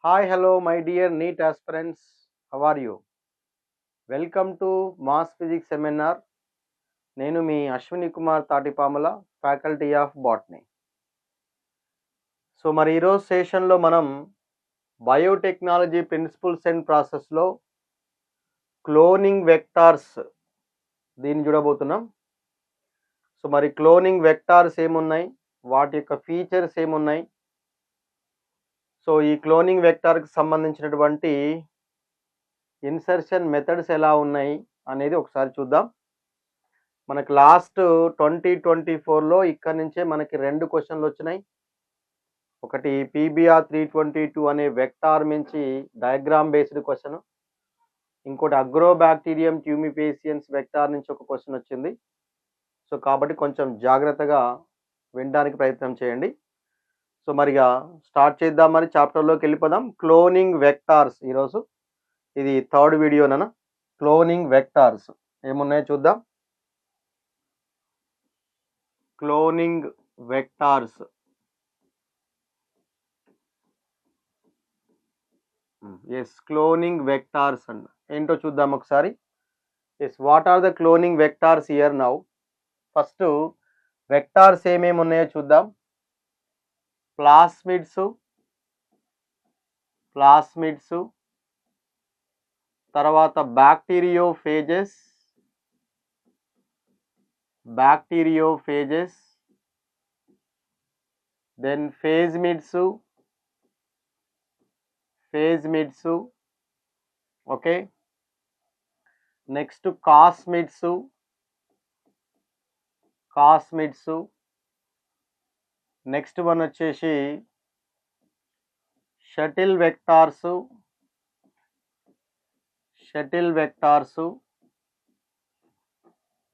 Hi, hello, my dear NEET aspirants. How are you? Welcome to Mass Physics Seminar. నేను మీ Ashwini Kumar Tatipamula faculty of botany. So మరి ఈరోజు సెషన్లో మనం బయోటెక్నాలజీ ప్రిన్సిపల్స్ అండ్ ప్రాసెస్లో క్లోనింగ్ వెక్టార్స్ దీన్ని చూడబోతున్నాం. సో మరి క్లోనింగ్ వెక్టార్స్ ఏమున్నాయి, వాటి యొక్క ఫీచర్స్ ఏమున్నాయి, సో ఈ క్లోనింగ్ వెక్టార్కి సంబంధించినటువంటి ఇన్సర్షన్ మెథడ్స్ ఎలా ఉన్నాయి అనేది ఒకసారి చూద్దాం. మనకి లాస్ట్ 2024లో ఇక్కడ నుంచే మనకి 2 క్వశ్చన్లు వచ్చినాయి. ఒకటి PBR 322 అనే వెక్టార్ నుంచి డయాగ్రామ్ బేస్డ్ క్వశ్చన్, ఇంకోటి అగ్రోబ్యాక్టీరియం ట్యూమిఫేసియన్స్ వెక్టార్ నుంచి ఒక క్వశ్చన్ వచ్చింది. సో కాబట్టి కొంచెం జాగ్రత్తగా వినడానికి ప్రయత్నం చేయండి. సో మరిగా స్టార్ట్ చేద్దాం, మరి చాప్టర్లోకి వెళ్ళిపోదాం. క్లోనింగ్ వెక్టార్స్ ఈరోజు ఇది 3rd వీడియోనా. క్లోనింగ్ వెక్టార్స్ ఏమున్నాయో చూద్దాం. Cloning vectors cloning vectors and ఏంటో చూద్దాం ఒకసారి. What are the cloning vectors here now. First vectors ఏమేమి ఉన్నాయో చూద్దాం. ప్లాస్మిడ్స్, తర్వాత bacteriophages, then phagemids, okay. Next cosmids, next one వచ్చేసి షటిల్ వెక్టార్స్,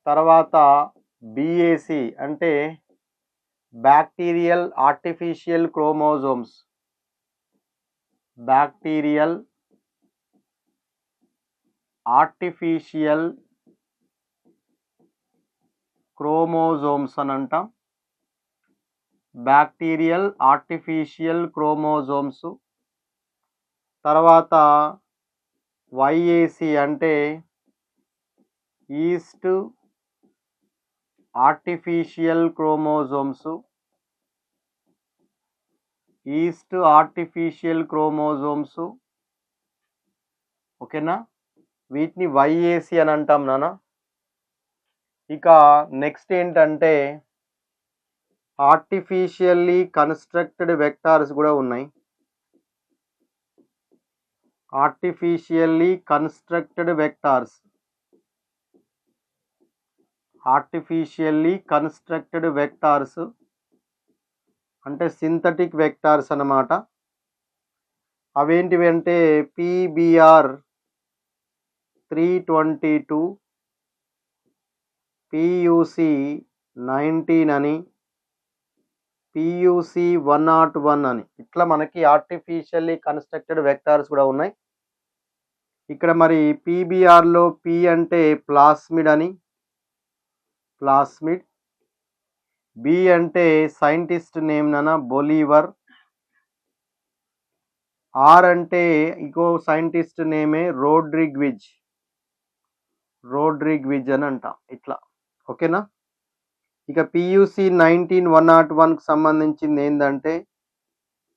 తర్వాత BAC అంటే బ్యాక్టీరియల్ ఆర్టిఫిషియల్ క్రోమోజోమ్స్, అని అంటాం. Bacterial artificial chromosomes. తర్వాత YAC అంటే ఈస్ట్ ఆర్టిఫిషియల్ క్రోమోజోమ్స్, ఓకేనా. వీటిని YAC అని అంటాం నాన్న. ఇక నెక్స్ట్ ఏంటంటే ఆర్టిఫిషియల్లీ కన్స్ట్రక్టెడ్ వెక్టార్స్ కూడా ఉన్నాయి. ఆర్టిఫిషియల్లీ కన్స్ట్రక్టెడ్ వెక్టార్స్ అంటే సింథటిక్ వెక్టార్స్ అన్నమాట. అవేంటివి అంటే PBR 322, PUC 19 అని, PUC 101 అని, ఇట్లా మనకి ఆర్టిఫిషియల్లీ కన్స్ట్రక్టెడ్ వెక్టార్స్ కూడా ఉన్నాయి. ఇక్కడ మరి PBRలో P అంటే ప్లాస్మిడ్ అని, B అంటే సైంటిస్ట్ నేమ్ నాన్న బొలీవర్, R అంటే ఇంకో సైంటిస్ట్ నేమే రోడ్రిగ్విజ్ అని అంటాం ఇట్లా, ఓకేనా. ఇక PUC 101కు సంబంధించింది ఏంటంటే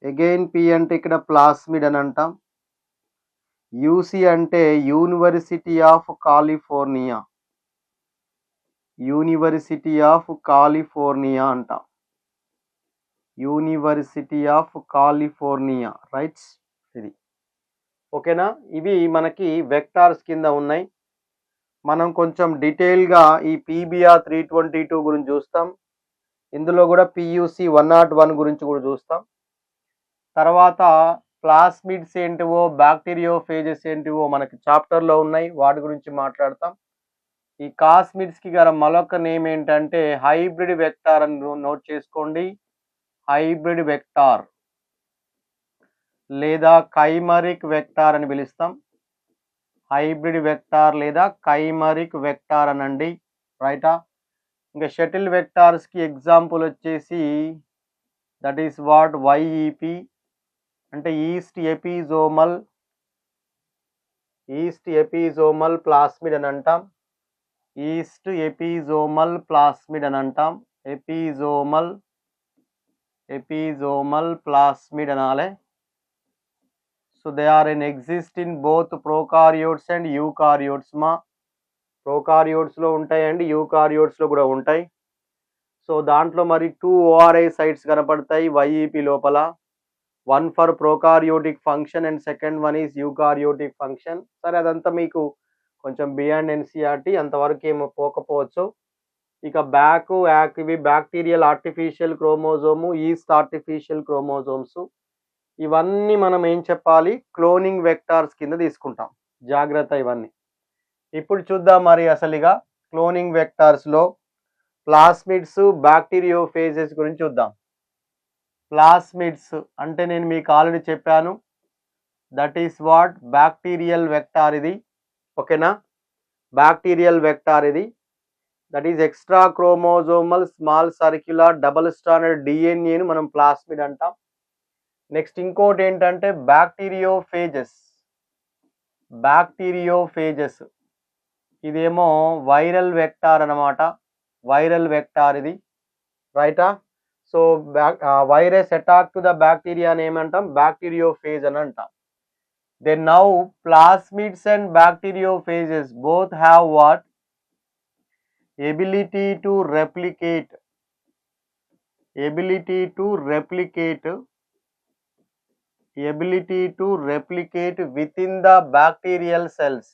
అగైన్ P అంటే ఇక్కడ ప్లాస్మిడ్ అని అంటాం. UC అంటే యూనివర్సిటీ ఆఫ్ కాలిఫోర్నియా అంటాం. రైట్స్, ఇది ఓకేనా. ఇవి మనకి వెక్టార్స్ కింద ఉన్నాయి. మనం కొంచెం డీటెయిల్గా ఈ PBR 322 గురించి చూస్తాం. ఇందులో కూడా PUC 101 గురించి కూడా చూస్తాం. తర్వాత ప్లాస్మిడ్స్ ఏంటివో, బ్యాక్టీరియోఫేజెస్ ఏంటివో మనకి చాప్టర్లో ఉన్నాయి, వాటి గురించి మాట్లాడతాం. ఈ కాస్మిడ్స్కి గల మరొక నేమ్ ఏంటంటే హైబ్రిడ్ వెక్టార్ అని నోట్ చేసుకోండి. హైబ్రిడ్ వెక్టార్ లేదా కైమరిక్ వెక్టార్ అని పిలుస్తాం. హైబ్రిడ్ వెక్టార్ లేదా కైమరిక్ వెక్టార్ అనండి, రైటా. ఇంకా షటిల్ వెక్టార్స్కి ఎగ్జాంపుల్ వచ్చేసి దట్ ఈస్ వాట్ YEP, అంటే ఈస్ట్ ఎపిజోమల్ ప్లాస్మిడ్ అని అంటాం. ఈస్ట్ ఎపిజోమల్ ప్లాస్మిడ్ అని అంటాం. ఎపిజోమల్ ప్లాస్మిడ్ అనాలే. So they are in exist in both prokaryotes and eukaryotes. ప్రోకారియోట్స్లో ఉంటాయండి, యూకారియోట్స్లో కూడా ఉంటాయి. సో దాంట్లో మరి 2 ORI సైట్స్ కనపడతాయి YEP లోపల. 1 for prokaryotic function and second one is eukaryotic function. సరే, అదంతా మీకు కొంచెం బియాండ్ NCERT, అంతవరకు ఏమో పోకపోవచ్చు. ఇక ఇవి bacterial artificial chromosome, east artificial chromosomes. ఇవన్నీ మనం ఏం చెప్పాలి, క్లోనింగ్ వెక్టార్స్ కింద తీసుకుంటాం. జాగ్రత్త ఇవన్నీ. ఇప్పుడు చూద్దాం మరి అసలుగా క్లోనింగ్ వెక్టార్స్లో ప్లాస్మిడ్స్, బ్యాక్టీరియోఫేజెస్ గురించి చూద్దాం. ప్లాస్మిడ్స్ అంటే నేను మీకు ఆల్రెడీ చెప్పాను, that is what bacterial vector ఇది. ఓకేనా, బ్యాక్టీరియల్ వెక్టార్ ఇది. That is extra chromosomal small circular double stranded డిఎన్ఏను మనం ప్లాస్మిడ్ అంటాం. నెక్స్ట్ ఇంకోటి ఏంటంటే బ్యాక్టీరియోఫేజెస్. ఇదేమో వైరల్ వెక్టార్ అన్నమాట. వైరల్ వెక్టార్ ఇది, రైటా. So virus attack to the bacteria అని ఏమంటాం, బ్యాక్టీరియోఫేజ్ అని అంటాం. Then now plasmids and bacteriophages both have what? Ability to replicate within the bacterial cells.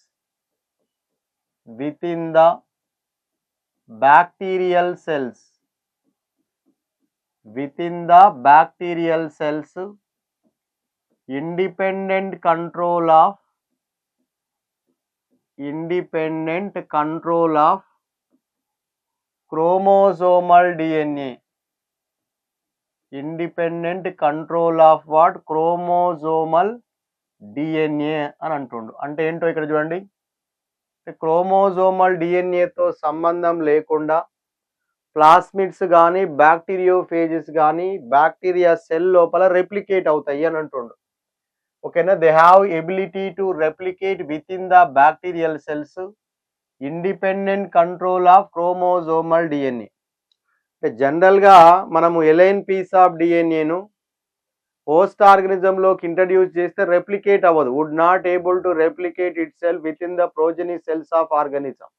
Independent control of chromosomal DNA. Independent control of what? Chromosomal DNA అని అంటుండు. అంటే ఏంటో ఇక్కడ చూడండి, క్రోమోజోమల్ డిఎన్ఏతో సంబంధం లేకుండా ప్లాస్మిడ్స్ కానీ బ్యాక్టీరియోఫేజెస్ కానీ బ్యాక్టీరియా సెల్ లోపల రెప్లికేట్ అవుతాయి అని అంటుండు. ఓకేనా, they have ability to replicate within the bacterial cells, independent control of chromosomal DNA. అంటే జనరల్గా మనము ఎలైన్ పీస్ ఆఫ్ డిఎన్ఏను హోస్ట్ ఆర్గనిజంలోకి ఇంట్రడ్యూస్ చేస్తే రెప్లికేట్ అవ్వదు, would not able to replicate itself within the progeny cells of organism.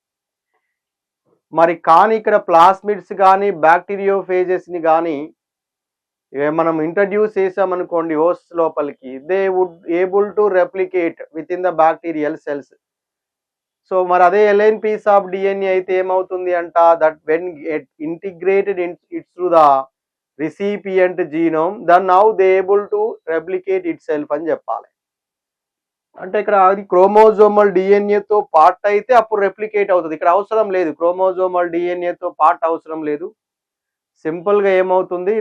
మరి కానీ ఇక్కడ ప్లాస్మిడ్స్ కానీ బ్యాక్టీరియోఫేజెస్ని కానీ మనం ఇంట్రడ్యూస్ చేసామనుకోండి హోస్ట్ లోపలికి, they would able to replicate within the bacterial cells. So మరి అదే ఎలైన్ పీస్ ఆఫ్ డిఎన్ఏ అయితే ఏమవుతుంది అంట, that when integrated its to the recipient genome, then now they able to replicate itself అని చెప్పాలి. అంటే ఇక్కడ అది క్రోమోజోమల్ డిఎన్ఏతో పార్ట్ అయితే అప్పుడు రెప్లికేట్ అవుతుంది. ఇక్కడ అవసరం లేదు, క్రోమోజోమల్ డిఎన్ఏతో పార్ట్ అవసరం లేదు. సింపుల్గా ఏమవుతుంది,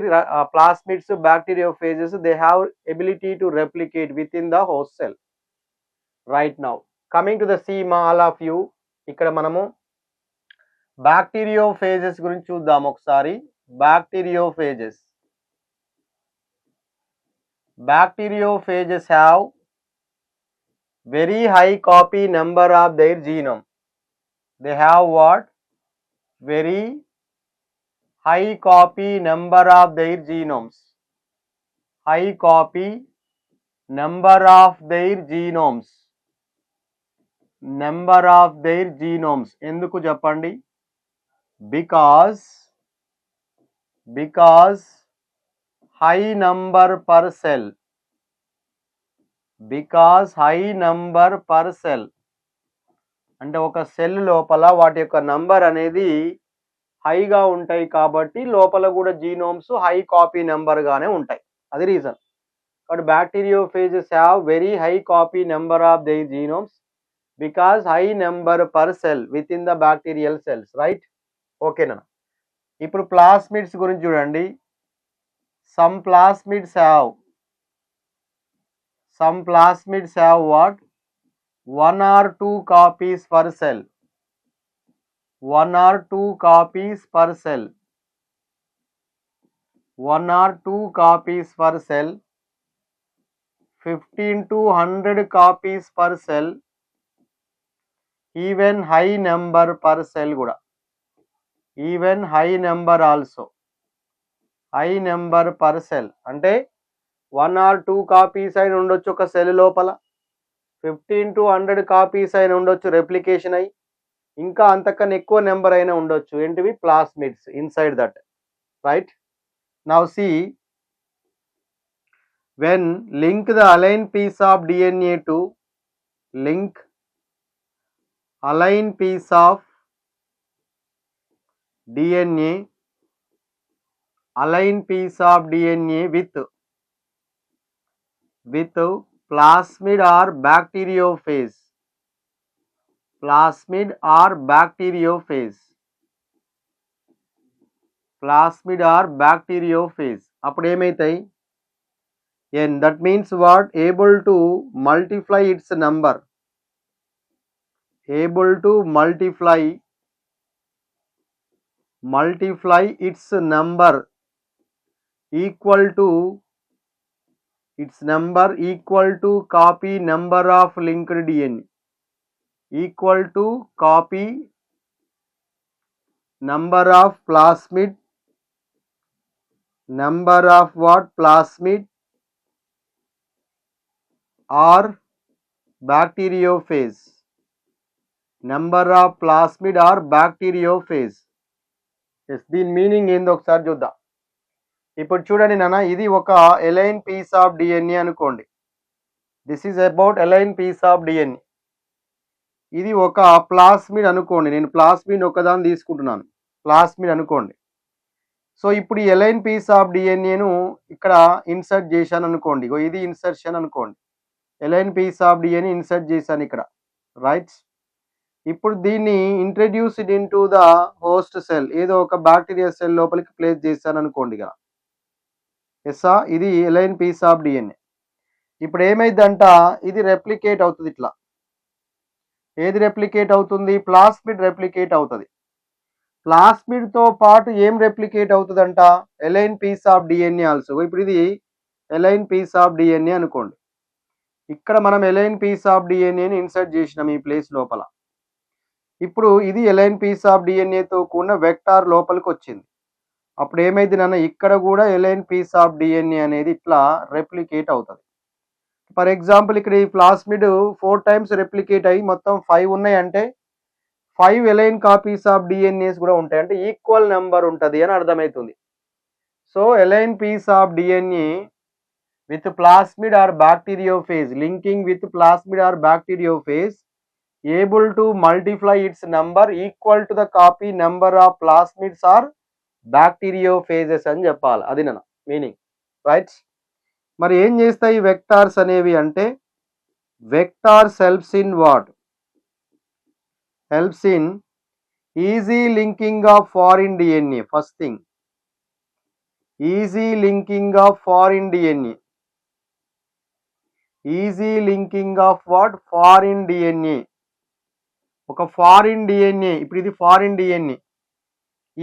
plasmids bacteriophages they have ability to replicate within the host cell. Right now coming to the సీమా ఆల్ ఆఫ్ యూ. ఇక్కడ మనము బ్యాక్టీరియోఫేజెస్ గురించి చూద్దాం ఒకసారి. Bacteriophages have very high copy number of their genome. They have what? Very high copy number of their genomes. High copy number of their genomes. Number of their genomes. ఎందుకు చెప్పండి? Because high number per cell. అంటే ఒక cell లోపల వాటి యొక్క number అనేది హైగా ఉంటాయి కాబట్టి లోపల కూడా జీనోమ్స్ హై కాపీ నెంబర్ గానే ఉంటాయి. అది రీజన్. కాబట్టి bacteriophages have very high copy number of the genomes because high number per cell within the bacterial cells. Right, ఓకేనా. ఇప్పుడు ప్లాస్మిడ్స్ గురించి చూడండి. Some plasmids have what? 1 or 2 copies per cell. 1 or 2 copies per cell. 1 or 2 copies per cell. 15 to 100 copies per cell, even high number per cell కూడా, even high number also, high number per cell అంటే 1 or 2 copies అయిన ఉండొచ్చు ఒక cell లోపల, 15 to 100 copies అయిన ఉండొచ్చు replication అయి, ఇంకా అంతకన్నా ఎక్కువ నెంబర్ అయినా ఉండొచ్చు. ఏంటివి? Plasmids inside that, right? Now see, when link the aligned piece of DNA to link aligned piece of DNA, aligned piece of DNA with plasmid or bacteriophage, plasmid or bacteriophage, plasmid or bacteriophage, అప్పుడు ఏమైతాయి? n, that means what? Able to multiply its number, able to multiply its number equal to copy number of linked DNA, equal to copy number of plasmid, number of what? Plasmid or bacteriophage, number of plasmid or bacteriophage. Yes, దీని meaning ఏందో ఒకసారి చూద్దాం. ఇప్పుడు చూడండి నాన్న, ఇది ఒక alien piece of DNA అనుకోండి. This is about alien piece of DNA. ఇది ఒక ప్లాస్మిడ్ అనుకోండి, నేను ప్లాస్మిడ్ ఒకదాన్ని తీసుకుంటున్నాను, ప్లాస్మిడ్ అనుకోండి. సో ఇప్పుడు ఈ ఎలైన్ పీస్ ఆఫ్ డిఎన్ఏను ఇక్కడ ఇన్సర్ట్ చేశాను అనుకోండి, ఇది ఇన్సర్షన్ అనుకోండి, alien piece of DNA insert చేశాను ఇక్కడ, రైట్? ఇప్పుడు దీన్ని introduced in to the host cell, ఏదో ఒక బ్యాక్టీరియా సెల్ లోపలికి ప్లేస్ చేశాను అనుకోండి ఇక్కడ, ఎస్సా, ఇది ఎలైన్ పీస్ ఆఫ్ డిఎన్ఏ. ఇప్పుడు ఏమైందంట, ఇది రెప్లికేట్ అవుతుంది ఇట్లా. ఏది రెప్లికేట్ అవుతుంది? ప్లాస్మిడ్ రెప్లికేట్ అవుతుంది. ప్లాస్మిడ్తో పాటు ఏం రెప్లికేట్ అవుతుందంట? Alien piece of DNA also. ఇప్పుడు ఇది ఎలైన్ పీస్ ఆఫ్ డిఎన్ఏ అనుకోండి, ఇక్కడ మనం ఎలైన్ పీస్ ఆఫ్ డిఎన్ఏని ఇన్సర్ట్ చేసినాం ఈ ప్లేస్ లోపల. ఇప్పుడు ఇది ఎలైన్ పీస్ ఆఫ్ డిఎన్ఏతో కూడిన వెక్టార్ లోపలికి వచ్చింది. అప్పుడు ఏమైంది నాన్న, ఇక్కడ కూడా ఎలైన్ పీస్ ఆఫ్ డిఎన్ఏ అనేది ఇట్లా రెప్లికేట్ అవుతుంది. ఫర్ ఎగ్జాంపుల్ ఇక్కడ ఈ ప్లాస్మిడ్ 4 times రెప్లికేట్ అయ్యి మొత్తం 5 ఉన్నాయి అంటే 5 ఎలైన్ కాపీస్ ఆఫ్ డిఎన్ఏస్ కూడా ఉంటాయి, అంటే ఈక్వల్ నెంబర్ ఉంటుంది అని అర్థమవుతుంది. So alien piece of DNA with plasmid or bacteriophage, linking with plasmid or bacteriophage, able to multiply its number equal to the copy number of plasmids or bacteriophages అని చెప్పాలి. అది నా మీనింగ్, రైట్? మరి ఏం చేస్తాయి వెక్టార్స్ అనేవి అంటే, vectors helps in what? Helps in easy linking of foreign DNA. First thing, easy linking of foreign DNA, easy linking of what? Foreign DNA. ఒక ఫారిన్ డిఎన్ఏ, ఇప్పుడు ఇది ఫారిన్ డిఎన్ఏ,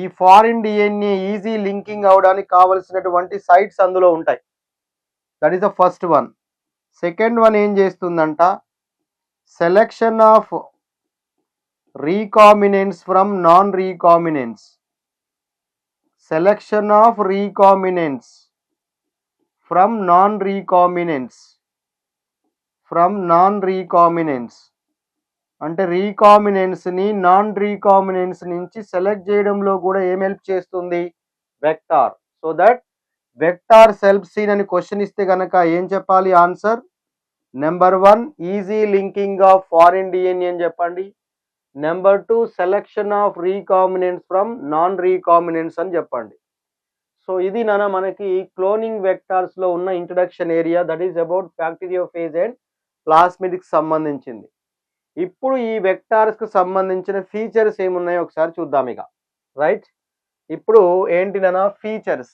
ఈ foreign DNA easy linking అవడానికి కావలసినటువంటి sites అందులో ఉంటాయి. That is the first one. Second one ఏం చేస్తుందంట, selection of recombinants from non recombinants, selection of recombinants from non recombinants, from non recombinants అంటే రీకాంబినెంట్స్ని నాన్ రీకాంబినెంట్స్ నుంచి select చేయడంలో కూడా ఏం హెల్ప్ చేస్తుంది? Vector. So that vector helps in అని question ఇస్తే కనుక ఏం చెప్పాలి answer? Number 1 easy linking of foreign DNA అని చెప్పండి, number 2 selection of recombinants from non recombinants అని చెప్పండి. సో ఇది నాన్న మనకి క్లోనింగ్ వెక్టార్స్లో ఉన్న introduction area, that is about bacteriophage and ప్లాస్మిడ్కి సంబంధించింది. ఇప్పుడు ఈ వెక్టార్స్కి సంబంధించిన ఫీచర్స్ ఏమున్నాయో ఒకసారి చూద్దాం ఇక, రైట్? ఇప్పుడు ఏంటి నాన్న ఫీచర్స్,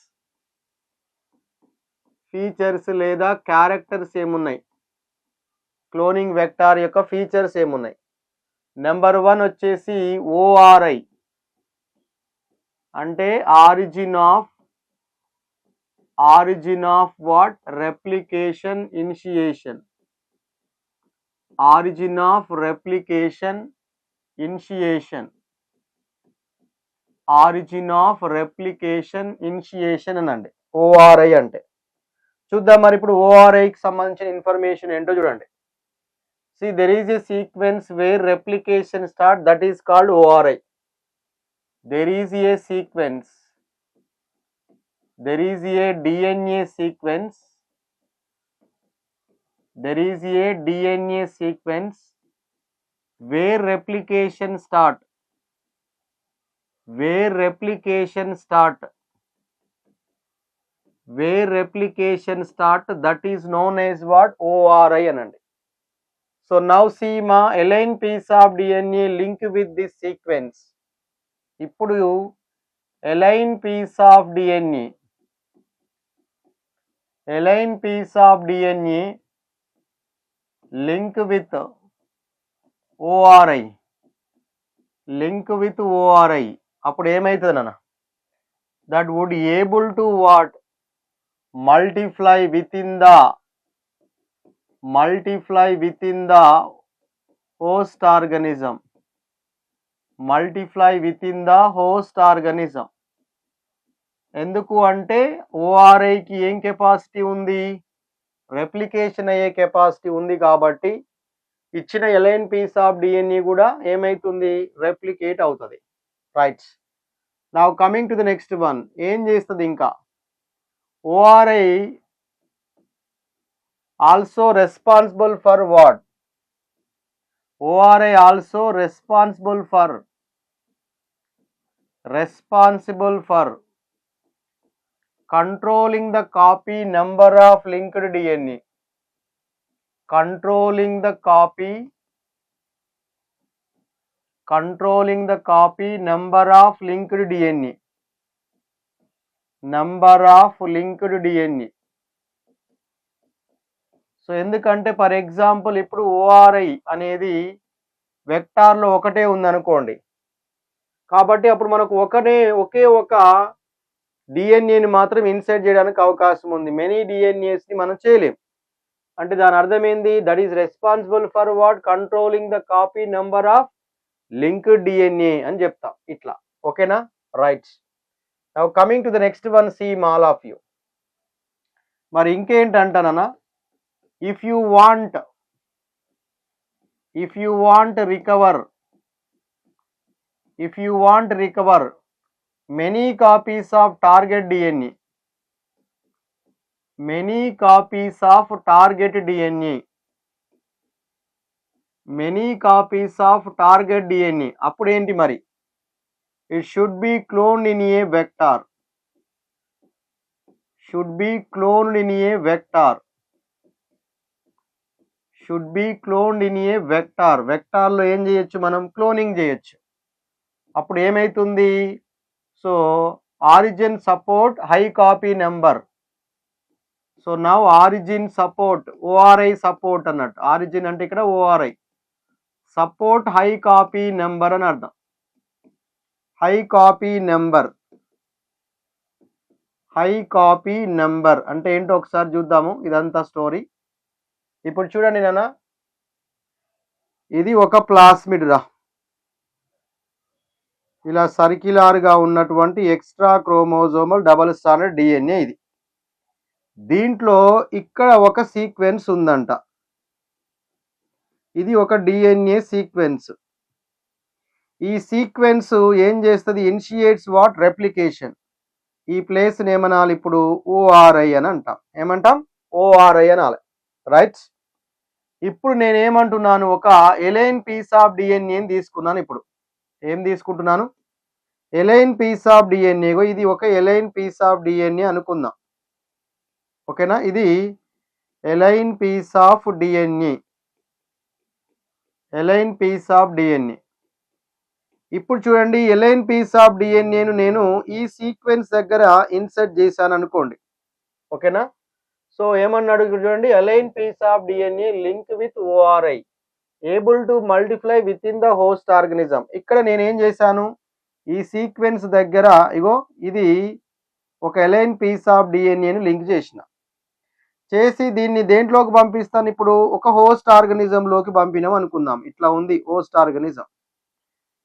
ఫీచర్స్ లేదా క్యారెక్టర్స్ ఏమున్నాయి, క్లోనింగ్ వెక్టార్ యొక్క ఫీచర్స్ ఏమున్నాయి? నెంబర్ 1 వచ్చేసి ఓఆర్ఐ, అంటే origin of Origin of what? Replication initiation. Origin of replication initiation. Origin of replication initiation అనండి ORI అంటే. చూద్దాం మరి ఇప్పుడు ORI కి సంబంధించిన ఇన్ఫర్మేషన్ ఏంటో చూడండి. See, there is a sequence where replication start, that is called ORI. There is a sequence. There is a DNA sequence. There is a DNA sequence where replication start. Where replication start. Where replication start, that is known as what? ORI anandi. So now see ma align piece of DNA link with this sequence. ఇప్పుడు align piece of DNA. Align piece of DNA link with ORI. Link with ORI. అప్పుడు ఏమైతుంది నాన్న? That would able to what? Multiply within the host organism. Multiply within the host organism. ఎందుకు అంటే ఓఆర్ఐకి ఏం capacity ఉంది? Replication అయ్యే capacity ఉంది కాబట్టి ఇచ్చిన ఎలైన్ పీస్ ఆఫ్ డిఎన్ఏ కూడా ఏమైతుంది? రెప్లికేట్ అవుతుంది. Right. Now coming to the next one. ఏం చేస్తుంది ఇంకా? ORI also responsible for what? ORI also responsible for controlling the copy number of linked DNA. Controlling the copy number of linked DNA. Number of linked DNA. So ఎందుకంటే for example ఇప్పుడు ORI అనేది వెక్టార్లో ఒకటే ఉందనుకోండి, కాబట్టి అప్పుడు మనకు ఒకే ఒక డిఎన్ఏని మాత్రం ఇన్సర్ట్ చేయడానికి అవకాశం ఉంది. మెనీ డిఎన్ఏస్ని మనం చేయలేం. అంటే దాని అర్థం ఏంది? That is responsible for what? Controlling the copy number of linked DNA అని చెప్తాం ఇట్లా. ఓకేనా? Right. Now coming to the next one, see all of you. మరి ఇంకేంటంటానన్నా, if you want recover many copies of target DNA, అప్పుడు ఏంటి మరి? it should be cloned in a vector. Should be cloned in a vector. వెక్టార్లో ఏం చేయొచ్చు? మనం cloning చేయొచ్చు. అప్పుడు ఏమైతుంది? So origin support high copy number. So now origin support ORI support అన్నట్టు. ఆరిజిన్ అంటే ఇక్కడ ORI support high copy number అని అర్థం. హై కాపీ నెంబర్ అంటే ఏంటో ఒకసారి చూద్దాము. ఇదంతా స్టోరీ. ఇప్పుడు చూడండి నాన్న, ఇది ఒక ప్లాస్మిడ్ రా, ఇలా సర్క్యులర్గా ఉన్నటువంటి extra chromosomal double standard DNA ఇది. దీంట్లో ఇక్కడ ఒక సీక్వెన్స్ ఉందంట. ఇది ఒక డిఎన్ఏ సీక్వెన్స్. ఈ సీక్వెన్స్ ఏం చేస్తుంది? Initiates what? రెప్లికేషన్. ఈ ప్లేస్ని ఏమనాలి ఇప్పుడు? ఓఆర్ఐ అని అంటాం. ఏమంటాం? ఓఆర్ఐ అనాలి. రైట్. ఇప్పుడు నేనేమంటున్నాను? ఒక ఎలైన్ పీస్ ఆఫ్ డిఎన్ఏని తీసుకున్నాను. ఇప్పుడు ఏం తీసుకుంటున్నాను? Alien piece of DNA. ఇది ఒక ఎలైన్ పీస్ ఆఫ్ డిఎన్ఏ అనుకుందాం. ఓకేనా? ఇది ఎలైన్ పీస్ ఆఫ్ డిఎన్ఏ. ఇప్పుడు చూడండి, ఎలైన్ పీస్ ఆఫ్ డిఎన్ఏను నేను ఈ సీక్వెన్స్ దగ్గర ఇన్సర్ట్ చేశాను అనుకోండి. ఓకేనా? సో ఏమన్నాడు చూడండి, alien piece of DNA link with ORI able to multiply within the host organism. ఇక్కడ నేనేం చేశాను? ఈ సీక్వెన్స్ దగ్గర ఇగో ఇది ఒక ఎలైన్ పీస్ ఆఫ్ డిఎన్ఏని లింక్ చేసి దీన్ని దేంట్లోకి పంపిస్తాను, ఇప్పుడు ఒక హోస్ట్ ఆర్గనిజంలోకి పంపినాం అనుకుందాం. ఇట్లా ఉంది హోస్ట్ ఆర్గనిజం.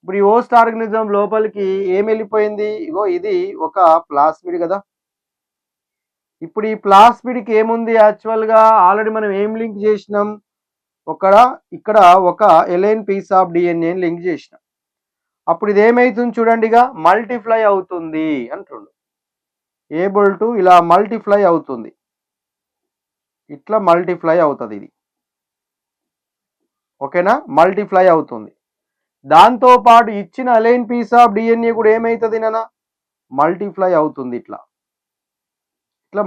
ఇప్పుడు ఈ హోస్ట్ ఆర్గనిజం లోపలికి ఏం వెళ్ళిపోయింది, ఇగో ఇది ఒక ప్లాస్మిడ్ కదా. ఇప్పుడు ఈ ప్లాస్మిడ్కి ఏముంది, యాక్చువల్గా ఆల్రెడీ మనం ఏం లింక్ చేసినాం, ఇక్కడ ఒక ఎలైన్ పీస్ ఆఫ్ డిఎన్ఏని లింక్ చేసినాం. అప్పుడు ఇది ఏమైతుంది చూడండి, ఇక మల్టిప్లై అవుతుంది అంటుండు. ఏబుల్ టు ఇలా మల్టిప్లై అవుతుంది, ఇట్లా మల్టిప్లై అవుతుంది ఇది. ఓకేనా, మల్టిప్లై అవుతుంది. దాంతోపాటు ఇచ్చిన అలైన్ పీస్ ఆఫ్ డిఎన్ఏ కూడా ఏమవుతుంది నాన్న, మల్టిప్లై అవుతుంది. ఇట్లా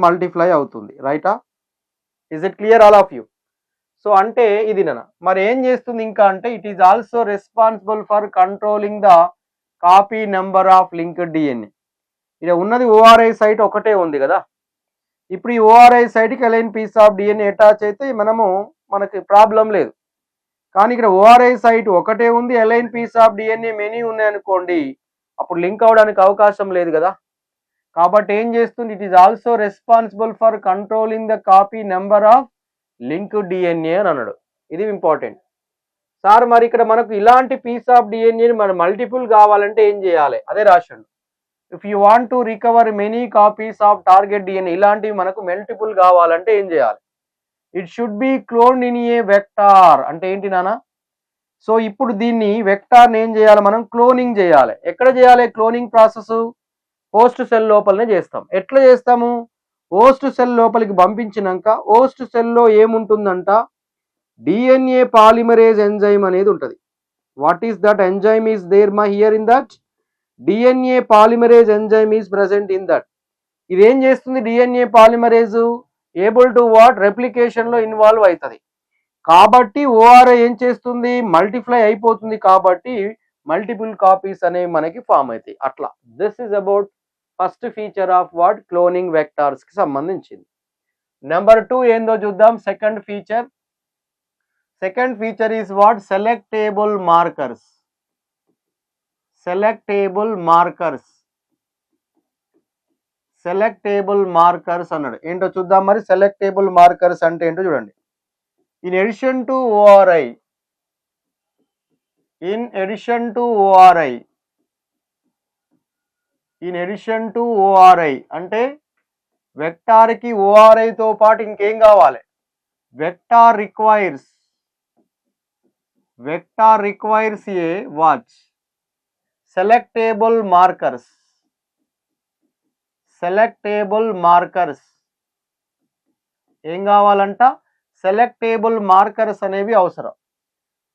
మల్టిప్లై అవుతుంది. రైటా? Is it clear all of you? So అంటే ఇది నాన్న. మరి ఏం చేస్తుంది ఇంకా అంటే, it is also responsible for controlling the copy number of linked DNA. ఇక్కడ ఉన్నది ఓఆర్ఐ సైట్ ఒకటే ఉంది కదా. ఇప్పుడు ఈ ఓఆర్ఐ సైట్కి alien piece of DNA attach అయితే మనకి ప్రాబ్లం లేదు. కానీ ఇక్కడ ఓఆర్ఐ సైట్ ఒకటే ఉంది, alien piece of DNA many ఉన్నాయనుకోండి, అప్పుడు లింక్ అవడానికి అవకాశం లేదు కదా. కాబట్టి ఏం చేస్తుంది, it is also responsible for controlling the copy number of link DNA అని అన్నాడు. ఇది ఇంపార్టెంట్. సార్ మరి ఇక్కడ మనకు ఇలాంటి పీస్ ఆఫ్ డిఎన్ఏని మన మల్టిపుల్ కావాలంటే ఏం చేయాలి, అదే రాశాడు. If you want to recover many copies of target DNA, ఇలాంటివి మనకు మల్టిపుల్ కావాలంటే ఏం చేయాలి, it should be cloned in a vector. అంటే ఏంటి నాన్న, సో ఇప్పుడు దీన్ని వెక్టార్ని ఏం చేయాలి, మనం క్లోనింగ్ చేయాలి. ఎక్కడ చేయాలి క్లోనింగ్ ప్రాసెస్, హోస్ట్ సెల్ లోపలనే చేస్తాం. ఎట్లా చేస్తాము, హోస్ట్ సెల్ లోపలికి పంపించినాక హోస్ట్ సెల్లో ఏముంటుందంట, డిఎన్ఏ పాలిమరేజ్ ఎంజైమ్ అనేది ఉంటుంది. What is that enzyme is there మా here in that, DNA polymerase enzyme is present in that. ఇది ఏం చేస్తుంది, DNA polymerase able to what, replication లో ఇన్వాల్వ్ అవుతుంది. కాబట్టి ఓఆర్ఐ ఏం చేస్తుంది, మల్టిప్లై అయిపోతుంది. కాబట్టి మల్టిపుల్ కాపీస్ అనేవి మనకి ఫామ్ అవుతాయి. అట్లా this is about first feature of what, cloning vectors కి సంబంధించింది. నెంబర్ 2 ఏందో చూద్దాం. Second feature is what, selectable markers. Selectable markers అన్నాడు. ఏంటో చూద్దాం మరి. సెలెక్టేబుల్ మార్కర్స్ అంటే ఏంటో చూడండి. ఇన్ ఎడిషన్ టు ఓఆర్ఐ అంటే వెక్టార్కి ఓఆర్ఐతో పాటు ఇంకేం కావాలి, vector requires a what selectable markers ఏం కావాలంట, సెలెక్టేబుల్ మార్కర్స్ అనేవి అవసరం.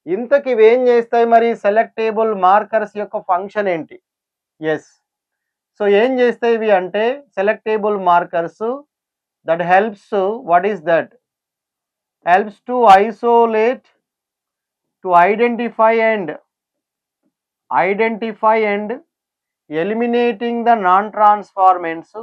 ఇంతకి ఇవేం చేస్తాయి మరి, సెలెక్టేబుల్ మార్కర్స్ యొక్క ఫంక్షన్ ఏంటి? ఎస్, సో ఏం చేస్తాయి ఇవి అంటే, selectable markers that helps, what is that, helps to isolate, to identify and eliminating the non transformants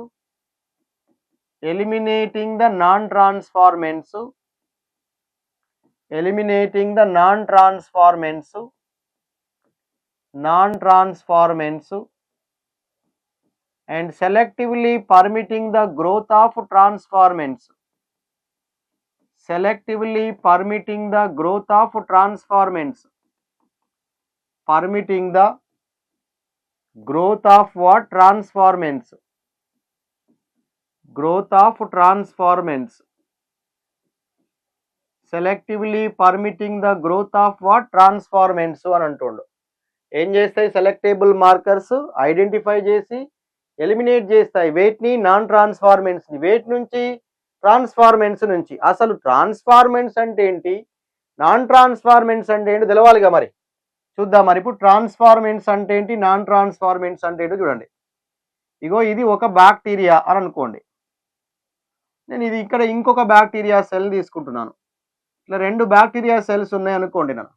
and selectively permitting the growth of transformants. Permitting the growth of what, transformants. Selectively permitting the growth of what, transformants అని అంటుండు. ఏం చేస్తాయి సెలెక్టేబుల్ markers, identify చేసి eliminate చేస్తాయి వేటిని, non transformants ని. వేటి నుంచి, ట్రాన్స్ఫార్మెంట్స్ నుంచి. అసలు ట్రాన్స్ఫార్మెంట్స్ అంటే ఏంటి, నాన్ ట్రాన్స్ఫార్మెంట్స్ అంటే ఏంటి తెలవాలిగా. మరి చూద్దాం. మరి ఇప్పుడు ట్రాన్స్ఫార్మెంట్స్ అంటే ఏంటి, నాన్ ట్రాన్స్ఫార్మెంట్స్ అంటే ఏంటో చూడండి. ఇగో ఇది ఒక బ్యాక్టీరియా అని అనుకోండి. నేను ఇది ఇక్కడ ఇంకొక బ్యాక్టీరియా సెల్ తీసుకుంటున్నాను. ఇట్లా 2 బ్యాక్టీరియా సెల్స్ ఉన్నాయి అనుకోండి. నన్ను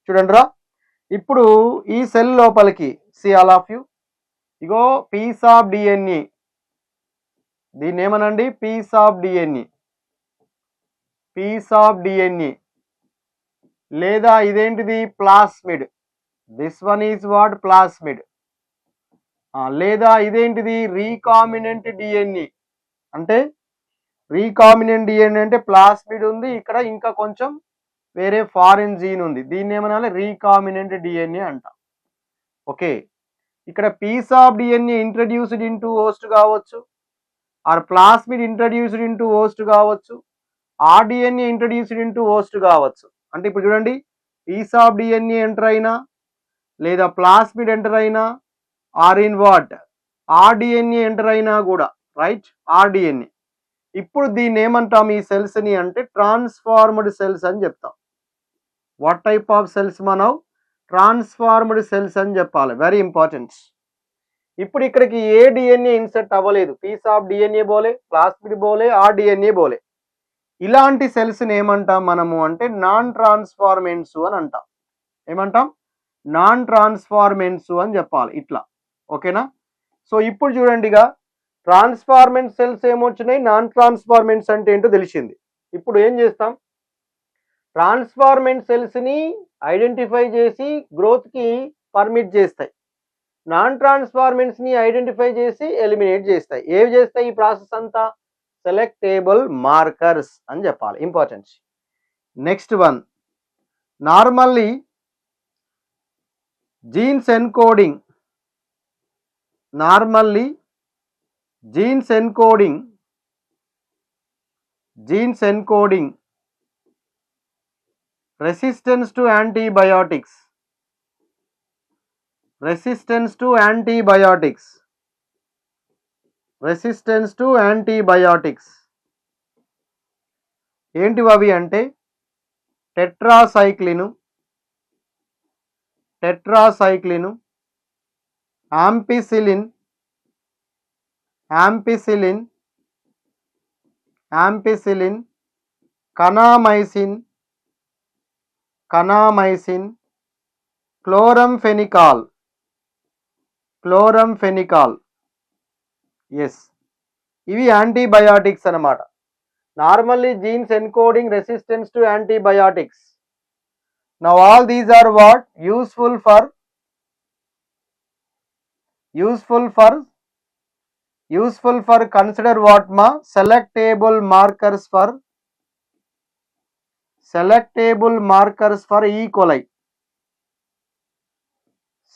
చూడండి రా. ఇప్పుడు ఈ సెల్ లోపలికి, సి ఆల్ ఆఫ్ యూ, ఇగో పీస్ ఆఫ్ డిఎన్ఏ, దీన్ని ఏమనండి, పీస్ ఆఫ్ డిఎన్ఏ లేదా ఇదేంటిది, plasmid. This one is what, plasmid. లేదా ఇదేంటిది రీకాంబినెంట్ డిఎన్ఏ. అంటే రీకాంబినెంట్ డిఎన్ఏ అంటే ప్లాస్మిడ్ ఉంది, ఇక్కడ ఇంకా కొంచెం వేరే ఫారిన్ జీన్ ఉంది, దీన్ని ఏమనాలి రీకాంబినెంట్ డిఎన్ఏ అంట. ఓకే, ఇక్కడ piece of DNA introduced into host కావచ్చు, or plasmid introduced into host కావచ్చు, ఆర్డిఎన్ఏ ఇంట్రడ్యూస్డ్ ఇంటూ హోస్ట్ కావచ్చు. అంటే ఇప్పుడు చూడండి, పీస్ ఆఫ్ డిఎన్ఏ ఎంటర్ అయినా లేదా ప్లాస్మిడ్ ఎంటర్ అయినా or in what rDNA enter అయినా కూడా, రైట్, ఆర్డిఎన్ఏ. ఇప్పుడు దీన్ని ఏమంటాం ఈ సెల్స్ ని అంటే ట్రాన్స్ఫార్మ్డ్ సెల్స్ అని చెప్తాం. వాట్ టైప్ ఆఫ్ సెల్స్ మనం ట్రాన్స్ఫార్మ్డ్ సెల్స్ అని చెప్పాలి, వెరీ ఇంపార్టెంట్. ఇప్పుడు ఇక్కడికి ఏ డిఎన్ఏ ఇన్సర్ట్ అవ్వలేదు, పీస్ ఆఫ్ డిఎన్ఏ బోలే, ప్లాస్మిడ్ బోలే, ఆర్డిఎన్ఏ బోలే. ఇలాంటి సెల్స్ని ఏమంటాం మనము అంటే నాన్ ట్రాన్స్ఫార్మెంట్స్ అని అంటాం. ఏమంటాం? నాన్ ట్రాన్స్ఫార్మెంట్స్ అని చెప్పాలి ఇట్లా. ఓకేనా? సో ఇప్పుడు చూడండిగా ట్రాన్స్ఫార్మెంట్ సెల్స్ ఏమొచ్చినాయి, నాన్ ట్రాన్స్ఫార్మెంట్స్ అంటే ఏంటో తెలిసింది. ఇప్పుడు ఏం చేస్తాం, ట్రాన్స్ఫార్మెంట్ సెల్స్ని ఐడెంటిఫై చేసి గ్రోత్కి పర్మిట్ చేస్తాయి, నాన్ ట్రాన్స్ఫార్మెంట్స్ని ఐడెంటిఫై చేసి ఎలిమినేట్ చేస్తాయి. ఏవి చేస్తాయి ఈ ప్రాసెస్ అంతా? సెలెక్టేబుల్ మార్కర్స్ అని చెప్పాలి, important. Next one, normally genes encoding, normally genes encoding resistance to antibiotics, resistance to antibiotics, resistance to antibiotics ఏంటివి అవి అంటే tetracycline, ampicillin, kanamycin, chloramphenicol, yes, ఇవి యాంటీబయాటిక్స్ అన్నమాట. Normally genes encoding resistance to antibiotics. Now all these are what useful for consider what మా selectable markers for E. coli.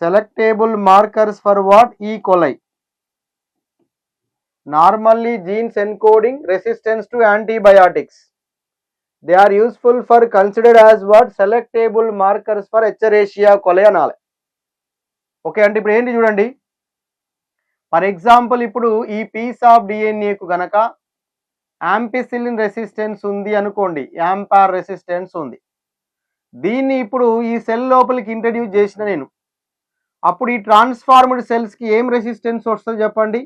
Selectable markers for what? E. coli. Normally genes encoding resistance to antibiotics. They are useful for considered as what? Selectable markers for Escherichia coli అనాలి. Okay, అంటే ఇప్పుడు ఏంటి చూడండి, for example ఇప్పుడు ఈ piece of డిఎన్ఏకు గనక ampicillin resistance ఉంది అనుకోండి, యాంపార్ రెసిస్టెన్స్ ఉంది, దీన్ని ఇప్పుడు ఈ సెల్ లోపలికి ఇంట్రడ్యూస్ చేసిన నేను, అప్పుడు ఈ ట్రాన్స్ఫార్మ్డ్ సెల్స్కి ఏం రెసిస్టెన్స్ వస్తుంది చెప్పండి?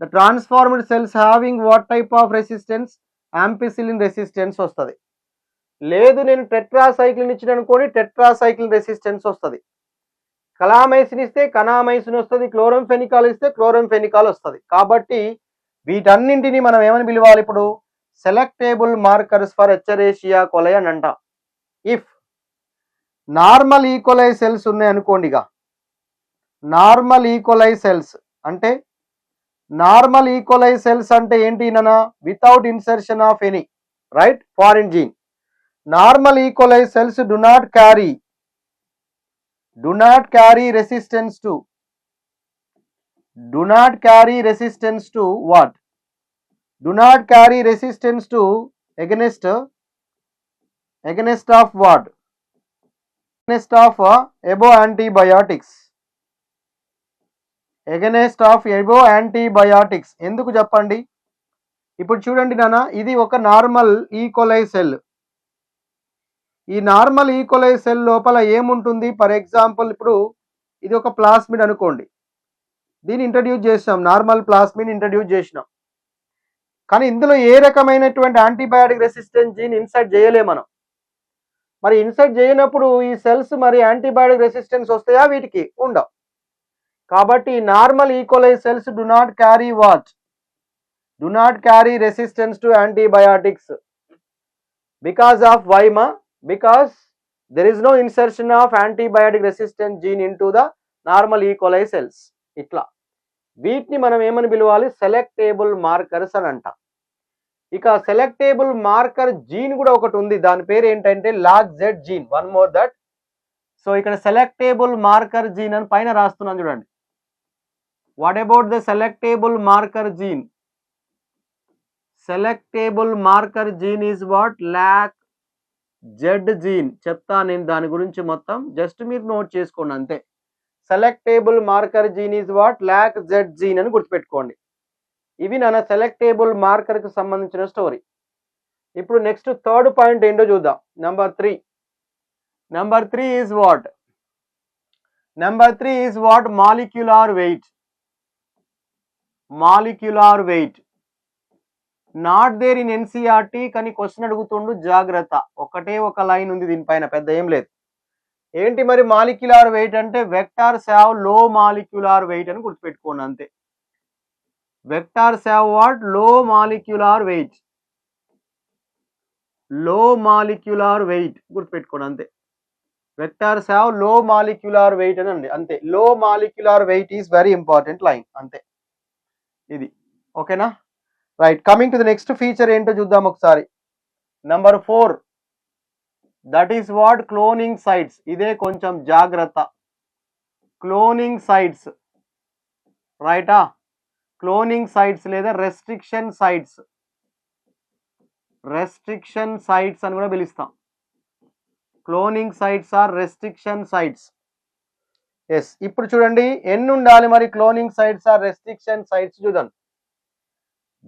The transformed cells having what type of resistance? Ampicillin resistance వస్తుంది. లేదు నేను టెట్రాసైక్లిన్ ఇచ్చిన అనుకోండి, టెట్రాసైక్లిన్ రెసిస్టెన్స్ వస్తుంది. కలామైసిన్ ఇస్తే కనామైసిన్ వస్తుంది, క్లోరంఫెనికాల్ ఇస్తే క్లోరంఫెనికాల్ వస్తుంది. కాబట్టి వీటన్నింటినీ మనం ఏమని పిలవాలి ఇప్పుడు? సెలెక్టేబుల్ మార్కర్స్ ఫర్ ఎస్చెరిచియా కోలై అని అంట. ఇఫ్ నార్మల్ ఈకోలై సెల్స్ ఉన్నాయి అనుకోండిగా, నార్మల్ ఈకోలై సెల్స్ అంటే ఏంటి నానా? Without insertion of any right foreign gene. Normal E coli cells do not carry resistance to what? Do not carry resistance to against of what? Against of above antibiotics. ఎందుకు చెప్పండి? ఇప్పుడు చూడండి నాన్న, ఇది ఒక నార్మల్ ఈకోలై సెల్. ఈ normal E. coli cell లోపల ఏముంటుంది? ఫర్ ఎగ్జాంపుల్ ఇప్పుడు ఇది ఒక ప్లాస్మిడ్ అనుకోండి, దీన్ని ఇంట్రడ్యూస్ చేసాం, నార్మల్ ప్లాస్మిడ్ ఇంట్రడ్యూస్ చేసినాం, కానీ ఇందులో ఏ రకమైనటువంటి యాంటీబయాటిక్ రెసిస్టెన్స్ జీన్ ఇన్సర్ట్ చేయలే మనం. మరి ఇన్సర్ట్ చేయనప్పుడు ఈ సెల్స్ మరి యాంటీబయాటిక్ రెసిస్టెన్స్ వస్తాయా? వీటికి ఉండవు. కాబట్టి normal E coli cells do not carry resistance to antibiotics because of వైమా, because there is no insertion of antibiotic resistant gene into the normal E. coli cells. ఇట్లా వీటిని మనం ఏమని పిలవాలి, సెలెక్టేబుల్ మార్కర్స్ అని అంటాం. ఇక సెలెక్టేబుల్ మార్కర్ జీన్ కూడా ఒకటి ఉంది, దాని పేరు ఏంటంటే lac Z gene. One more that. So ఇక్కడ సెలెక్టేబుల్ మార్కర్ జీన్ అని పైన రాస్తున్నాను చూడండి. What about the selectable marker gene? Selectable marker gene is what? Lac Z gene. చెప్తా నేను దాని గురించి మొత్తం, జస్ట్ మీరు నోట్ చేసుకోండి అంతే. Selectable marker gene is what? Lac Z gene అని గుర్తుపెట్టుకోండి. ఇవి నా సెలెక్టేబుల్ మార్కర్ కి సంబంధించిన స్టోరీ. ఇప్పుడు నెక్స్ట్ థర్డ్ పాయింట్ ఏంటో చూద్దాం. Number 3. Number 3 is what? Number 3 is what? Molecular weight. Molecular weight not there in NCERT, కానీ క్వశ్చన్ అడుగుతుండు, జాగ్రత్త. ఒకటే ఒక లైన్ ఉంది దీనిపైన, పెద్ద ఏం లేదు. ఏంటి మరి మాలిక్యులార్ వెయిట్ అంటే? Vectors have low molecular weight అని గుర్తుపెట్టుకోండి అంతే. Vectors have what? Low molecular weight. Low molecular weight గుర్తుపెట్టుకోండి అంతే. Vectors have low molecular weight అని అండి అంతే. Low molecular weight is very important line అంతే. ఇది ఓకేనా? Right. Coming to the next feature ఏంటో చూద్దాం ఒకసారి. Number 4, that is what? Cloning sites. ఇదే కొంచెం జాగ్రత్త. క్లోనింగ్ సైట్స్, రైటా? క్లోనింగ్ సైట్స్ లేదా రెస్ట్రిక్షన్ సైట్స్. రెస్ట్రిక్షన్ సైట్స్ అని కూడా పిలుస్తాం. Cloning sites or restriction sites. Yes. ఇప్పుడు చూడండి, ఎన్ని ఉండాలి మరి cloning sites or restriction sites? చూద్దాం.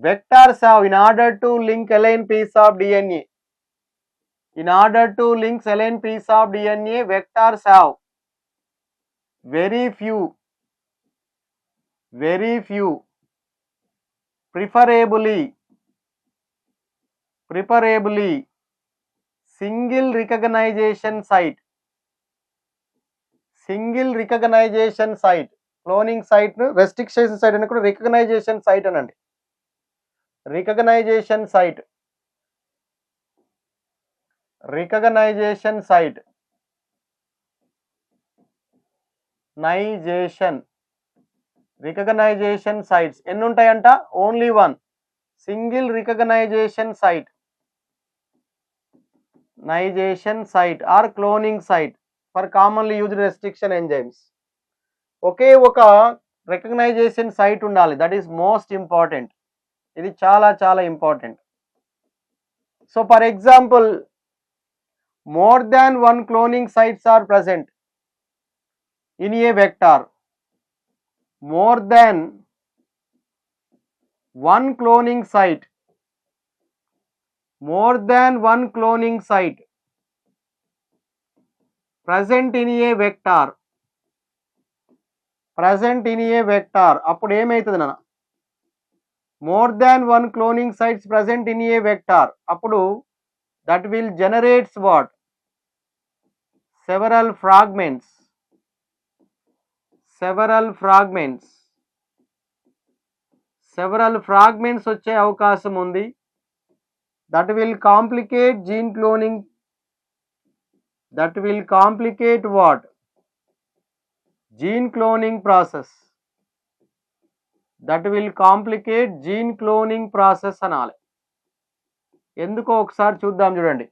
Vectors have, in order to link alien piece of DNA, in order to link alien piece of DNA, vectors have very few, preferably single recognition site. Single recognition site. Cloning site, restriction site అని కూడా recognition site అనండి. Recognization site. Recognization site. Recognization sites ఎన్ని ఉంటాయంట? Only 1. Single recognization site. నైజేషన్ site or cloning site for commonly used restriction enzymes. ఒకే ఒక recognization site ఉండాలి. That is most important. ఇది చాలా చాలా important. So for example, more than 1 cloning sites are present in a vector. More than 1 cloning site. More than 1 cloning site present in a vector. Present in a vector. అప్పుడు ఏమవుతుంది నాన్న? more than 1 cloning sites present in a vector. అప్పుడు that will generates what? Several fragments. Several fragments వచ్చే అవకాశం ఉంది. That will complicate gene cloning. That will complicate what? Gene cloning process. That will complicate gene cloning process అనాలి. ఎందుకో ఒకసారి చూద్దాం చూడండి.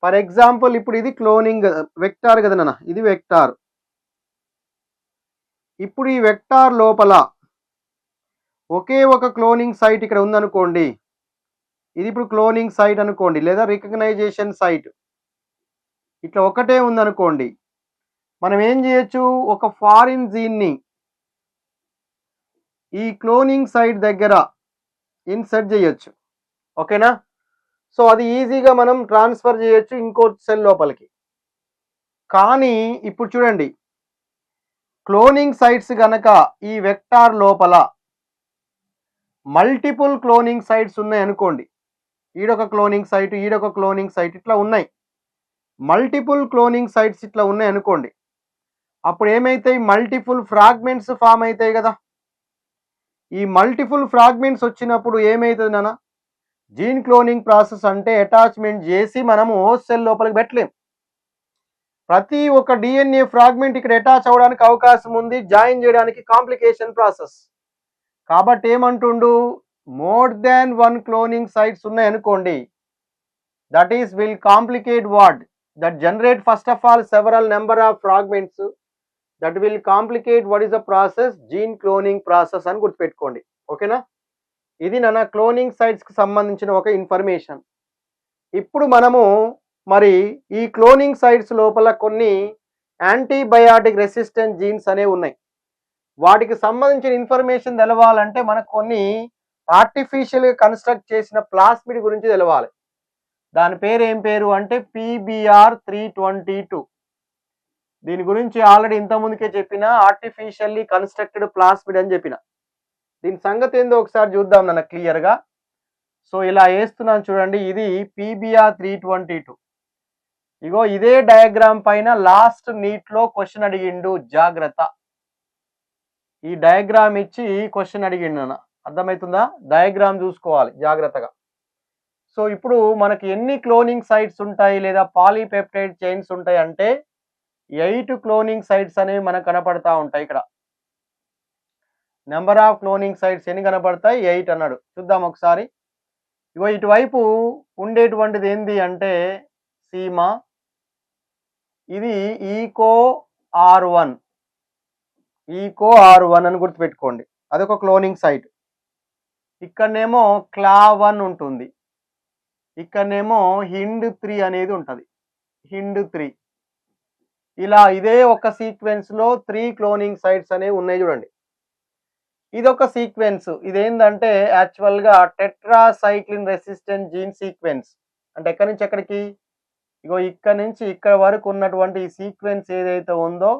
For example, ఇప్పుడు ఇది క్లోనింగ్ వెక్టార్ కదా నాన్న, ఇది వెక్టార్. ఇప్పుడు ఈ వెక్టార్ లోపల ఒకే ఒక క్లోనింగ్ సైట్ ఇక్కడ ఉందనుకోండి. ఇది ఇప్పుడు క్లోనింగ్ సైట్ అనుకోండి, లేదా రికగ్నైజేషన్ సైట్ ఇట్లా ఒకటే ఉందనుకోండి. మనం ఏం చేయొచ్చు? ఒక ఫారిన్ జీన్ని ఈ క్లోనింగ్ సైట్ దగ్గర ఇన్సర్ట్ చేయొచ్చు. ఓకేనా? సో అది ఈజీగా మనం ట్రాన్స్ఫర్ చేయొచ్చు ఇంకో సెల్ లోపలికి. కానీ ఇప్పుడు చూడండి, క్లోనింగ్ సైట్స్ గనక ఈ వెక్టార్ లోపల మల్టిపుల్ క్లోనింగ్ సైట్స్ ఉన్నాయి అనుకోండి. ఈడొక క్లోనింగ్ సైట్, ఈడొక క్లోనింగ్ సైట్ ఇట్లా ఉన్నాయి. మల్టిపుల్ క్లోనింగ్ సైట్స్ ఇట్లా ఉన్నాయి అనుకోండి. అప్పుడు ఏమైతాయి? మల్టిపుల్ ఫ్రాగ్మెంట్స్ ఫామ్ అవుతాయి కదా. ఈ మల్టిపుల్ ఫ్రాగ్మెంట్స్ వచ్చినప్పుడు ఏమవుతుంది నాన్న? జీన్ క్లోనింగ్ ప్రాసెస్ అంటే అటాచ్మెంట్ చేసి మనము హోస్ట్ సెల్ లోపలికి పెట్టలేం. ప్రతి ఒక్క డిఎన్ఏ ఫ్రాగ్మెంట్ ఇక్కడ అటాచ్ అవ్వడానికి అవకాశం ఉంది, జాయిన్ చేయడానికి కాంప్లికేషన్ ప్రాసెస్. కాబట్టి ఏమంటుండు, మోర్ దాన్ 1 క్లోనింగ్ సైట్స్ ఉన్నాయి అనుకోండి, that is will complicate what, that generate first of all several number of fragments, that will complicate what is the process, gene cloning process అని గుర్తుపెట్టుకోండి. ఓకేనా, ఇది నా క్లోనింగ్ సైట్స్కి సంబంధించిన ఒక ఇన్ఫర్మేషన్. ఇప్పుడు మనము మరి ఈ క్లోనింగ్ సైట్స్ లోపల కొన్ని యాంటీబయాటిక్ రెసిస్టెంట్ జీన్స్ అనేవి ఉన్నాయి. వాటికి సంబంధించిన ఇన్ఫర్మేషన్ తెలవాలంటే మనకు కొన్ని ఆర్టిఫిషియల్గా కన్స్ట్రక్ట్ చేసిన ప్లాస్మిడ్ గురించి తెలవాలి. దాని పేరు ఏం పేరు అంటే PBr322. దీని గురించి ఆల్రెడీ ఇంతకుముందుకే చెప్పిన, ఆర్టిఫిషియల్లీ కన్స్ట్రక్టెడ్ ప్లాస్మిడ్ అని చెప్పిన. దీని సంగతి ఏందో ఒకసారి చూద్దాం నాన్న క్లియర్గా. సో ఇలా వేస్తున్నాను చూడండి, ఇది PBr322. ఇగో ఇదే డయాగ్రామ్ పైన లాస్ట్ నీట్లో క్వశ్చన్ అడిగిండు, జాగ్రత్త. ఈ డయాగ్రామ్ ఇచ్చి క్వశ్చన్ అడిగిండు అన్న, అర్థమవుతుందా? డయాగ్రామ్ చూసుకోవాలి జాగ్రత్తగా. సో ఇప్పుడు మనకి ఎన్ని క్లోనింగ్ సైట్స్ ఉంటాయి లేదా పాలీపెప్టైడ్ చైన్స్ ఉంటాయి అంటే 8 క్లోనింగ్ సైట్స్ అనేవి మనకు కనపడతా ఉంటాయి. ఇక్కడ నెంబర్ ఆఫ్ క్లోనింగ్ సైట్స్ ఎన్ని కనపడతాయి? 8 అన్నాడు. చూద్దాం ఒకసారి. ఇగో ఇటువైపు ఉండేటువంటిది ఏంది అంటే సీమా, ఇది ఈకో R1 అని గుర్తుపెట్టుకోండి, అదొక క్లోనింగ్ సైట్. ఇక్కడనేమో క్లా1 ఉంటుంది, ఇక్కడనేమో హిండ్3 అనేది ఉంటుంది, హిండ్3. ఇలా ఇదే ఒక సీక్వెన్స్లో 3 క్లోనింగ్ సైట్స్ అనేవి ఉన్నాయి చూడండి. ఇదొక సీక్వెన్స్, ఇదేంటంటే యాక్చువల్గా టెట్రాసైక్లిన్ రెసిస్టెంట్ జీన్ సీక్వెన్స్. అంటే ఎక్కడి నుంచి ఎక్కడికి, ఇగో ఇక్కడ నుంచి ఇక్కడ వరకు ఉన్నటువంటి ఈ సీక్వెన్స్ ఏదైతే ఉందో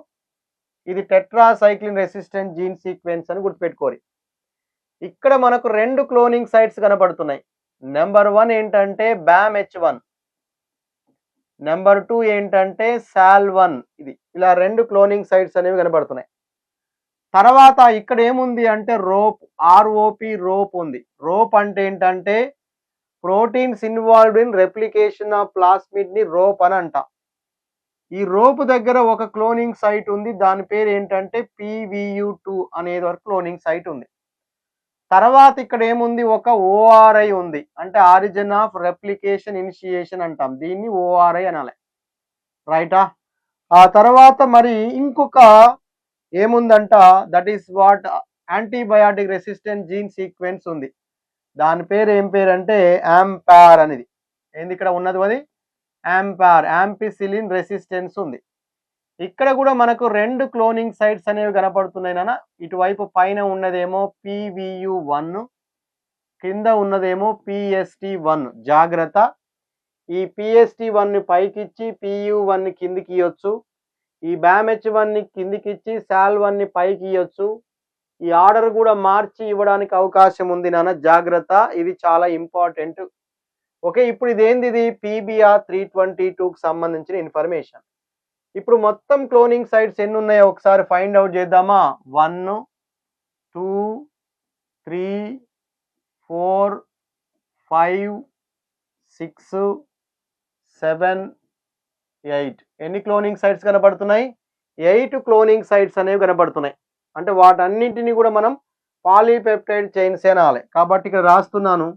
ఇది టెట్రాసైక్లిన్ రెసిస్టెంట్ జీన్ సీక్వెన్స్ అని గుర్తుపెట్టుకోరు. ఇక్కడ మనకు 2 క్లోనింగ్ సైట్స్ కనబడుతున్నాయి. నెంబర్ 1 ఏంటంటే BAMH1, నెంబర్ 2 ఏంటంటే SAL1. ఇది ఇలా 2 క్లోనింగ్ సైట్స్ అనేవి కనబడుతున్నాయి. తర్వాత ఇక్కడ ఏముంది అంటే ROP ఉంది. రోప్ అంటే ఏంటంటే proteins involved in replication of plasmid ని రోప్ అని అంట. ఈ రోప్ దగ్గర ఒక క్లోనింగ్ సైట్ ఉంది, దాని పేరు ఏంటంటే PVU2 అనేది ఒక క్లోనింగ్ సైట్ ఉంది. తర్వాత ఇక్కడ ఏముంది, ఒక ORI ఉంది, అంటే ఆరిజిన్ ఆఫ్ రెప్లికేషన్ ఇనిషియేషన్ అంటాం, దీన్ని ORI అనాలి, రైటా? ఆ తర్వాత మరి ఇంకొక ఏముందంట, that is what antibiotic resistant gene sequence ఉంది. దాని పేరు ఏం పేరు అంటే AMPAR అనేది. ఏంది ఇక్కడ ఉన్నది, అది AMPAR, యాంపిసిలిన్ రెసిస్టెన్స్ ఉంది. ఇక్కడ కూడా మనకు 2 క్లోనింగ్ సైట్స్ అనేవి కనపడుతున్నాయి నాన్న. ఇటువైపు పైన ఉన్నదేమో PVU1, కింద ఉన్నదేమో PST1. జాగ్రత్త, ఈ PST1 ని పైకి ఇచ్చి PU1 ని కిందికి ఇవ్వచ్చు, ఈ BAMH1 ని కిందికి ఇచ్చి SAL1 ని పైకి ఇవ్వచ్చు. ఈ ఆర్డర్ కూడా మార్చి ఇవ్వడానికి అవకాశం ఉంది నాన్న, జాగ్రత్త, ఇది చాలా ఇంపార్టెంట్. ఓకే, ఇప్పుడు ఇదేంది, ఇది PBr322కి సంబంధించిన ఇన్ఫర్మేషన్. ఇప్పుడు మొత్తం క్లోనింగ్ సైట్స్ ఎన్ని ఉన్నాయో ఒకసారి ఫైండ్ అవుట్ చేద్దామా. 1 2 3 4 5 6 7 8. ఎన్ని క్లోనింగ్ సైట్స్ కనబడుతున్నాయి? 8 క్లోనింగ్ సైట్స్ అనేవి కనబడుతున్నాయి. అంటే వాటన్నింటినీ కూడా మనం పాలీపెప్టైడ్ చైన్స్ అనాలి. కాబట్టి ఇక్కడ రాస్తున్నాను,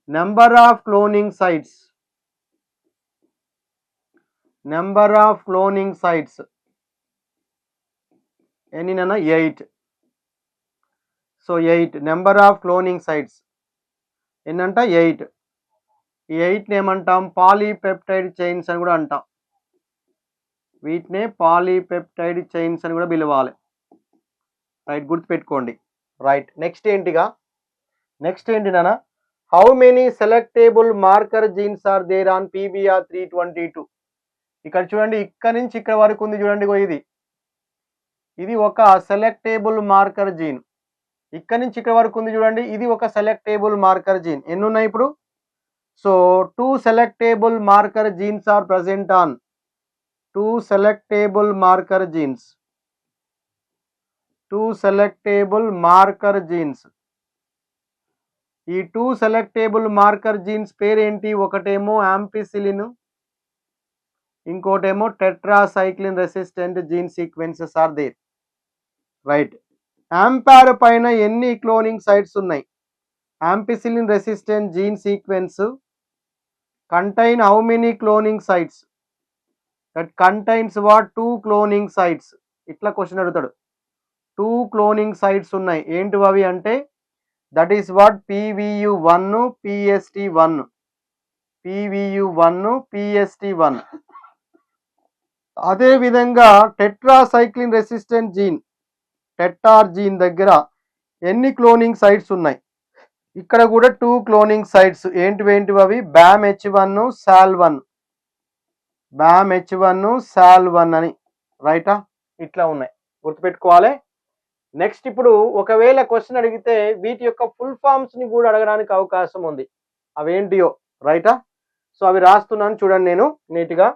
number of cloning sites, number of cloning sites ఎన్నినా? 8. So 8 number of cloning sites ఎన్నంట? 8. ఈ 8ని ఏమంటాం? పాలీపెప్టైడ్ చైన్స్ అని కూడా అంటాం. వీటినే పాలీపెప్టైడ్ చైన్స్ అని కూడా పిలవాలి, రైట్? గుర్తుపెట్టుకోండి, రైట్. నెక్స్ట్ ఏంటి నాన్న? How many selectable marker genes are there on PBr322? ఇక్కడ చూడండి, ఇక్కడ నుంచి ఇక్కడ వరకు ఉంది చూడండి, ఇది ఒక సెలెక్టేబుల్ మార్కర్ జీన్. ఇక్కడ నుంచి ఇక్కడ వరకు ఉంది చూడండి, ఇది ఒక సెలెక్టేబుల్ మార్కర్ జీన్. ఎన్ని ఉన్నాయి ఇప్పుడు? So 2 selectable marker genes are present on 2 selectable marker genes. 2 selectable marker genes. ఈ 2 సెలెక్టేబుల్ మార్కర్ జీన్స్ పేరేంటి? ఒకటేమో యాంపిసిలిన్, ఇంకోటేమో tetracycline resistant gene sequences are there. Right. Amp R పైన ఎన్ని క్లోనింగ్ సైట్స్ ఉన్నాయి? ampicillin resistant gene sequence contain how many cloning sites? That contains what? 2 cloning sites. ఇట్లా question అడుగుతాడు. 2 cloning sites ఉన్నాయి. ఏంటి అవి అంటే that is what PVU1 PST1. PVU1 PST1. అదే విధంగా టెట్రాసైక్లిన్ రెసిస్టెంట్ జీన్ టెట్టార్ జీన్ దగ్గర ఎన్ని క్లోనింగ్ సైట్స్ ఉన్నాయి? ఇక్కడ కూడా 2 క్లోనింగ్ సైట్స్. ఏంటివి అవి? BAMH1 SAL1. BAMH1 SAL1 అని. రైటా? ఇట్లా ఉన్నాయి, గుర్తుపెట్టుకోవాలి. నెక్స్ట్ ఇప్పుడు ఒకవేళ క్వశ్చన్ అడిగితే వీటి యొక్క ఫుల్ ఫామ్స్ ని కూడా అడగడానికి అవకాశం ఉంది. అవేంటియో రైటా? సో అవి రాస్తున్నాను చూడండి నేను నీట్గా.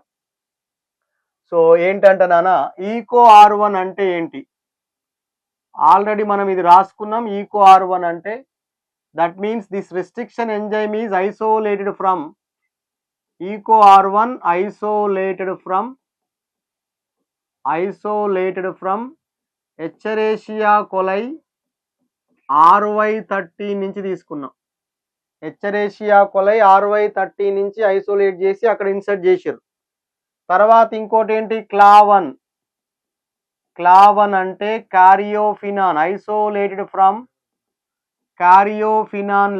సో ఏంటంటే నాన్న, ఈకో R1 అంటే ఏంటి? ఆల్రెడీ మనం ఇది రాసుకున్నాం. ఈకో R1 అంటే that means this restriction enzyme is isolated from eco R1 isolated from Escherichia coli RY30 నుంచి తీసుకున్నాం. Escherichia coli RY30 నుంచి ఐసోలేట్ చేసి అక్కడ ఇన్సర్ట్ చేశారు. తర్వాత ఇంకోటి ఏంటి? క్లావన్ అంటే క్యారియోఫినాన్ ఐసోలేటెడ్ ఫ్రమ్ క్యారియోఫినాన్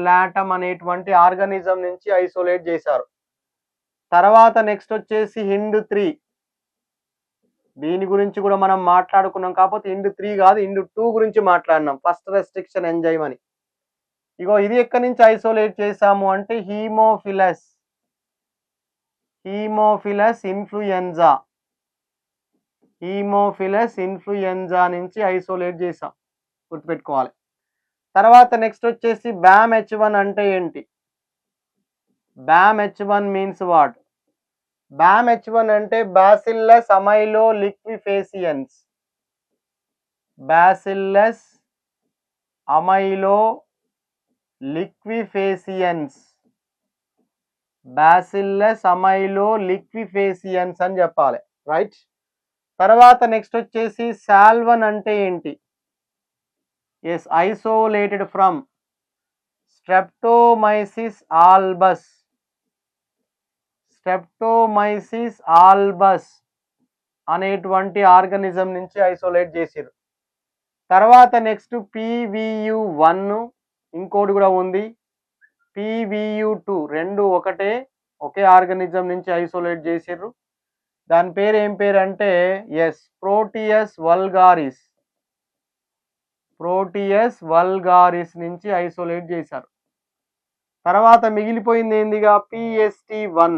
లాటమ్ అనేటువంటి ఆర్గానిజం నుంచి ఐసోలేట్ చేశారు. తర్వాత నెక్స్ట్ వచ్చేసి HIND3. దీని గురించి కూడా మనం మాట్లాడుకున్నాం, కాకపోతే HIND3 కాదు, HIND2 గురించి మాట్లాడినాం. ఫస్ట్ రెస్ట్రిక్షన్ ఎంజైమ్ అని. ఇగో ఇది ఎక్కడి నుంచి ఐసోలేట్ చేసాము అంటే హీమోఫిలస్ ఇన్ఫ్లుయెంజా నుంచి ఐసోలేట్ చేసాం, గుర్తుపెట్టుకోవాలి. తర్వాత నెక్స్ట్ వచ్చేసి BAMH1 అంటే ఏంటి? BAMH1 means what? BAMH1 అంటే బ్యాసిల్లస్ అమైలో లిక్విఫేసియన్స్. బ్యాసిల్లస్ అమైలో లిక్విఫేసియన్స్ అని చెప్పాలి. రైట్. తర్వాత నెక్స్ట్ వచ్చేసి SAL1 అంటే ఏంటి? ఎస్, ఐసోలేటెడ్ ఫ్రమ్ స్ట్రెప్టోమైసిస్ ఆల్బస్ అనేటువంటి ఆర్గానిజం నుంచి ఐసోలేట్ చేసిరు. తర్వాత నెక్స్ట్ PVU1, ఇంకోటి కూడా ఉంది PVU2. రెండు ఒకే ఆర్గానిజం నుంచి ఐసోలేట్ చేసిర్రు. దాని పేరు ఏం పేరు అంటే ఎస్ ప్రోటియస్ వల్గారిస్ నుంచి ఐసోలేట్ చేశారు. తర్వాత మిగిలిపోయింది ఏందిగా? PST1.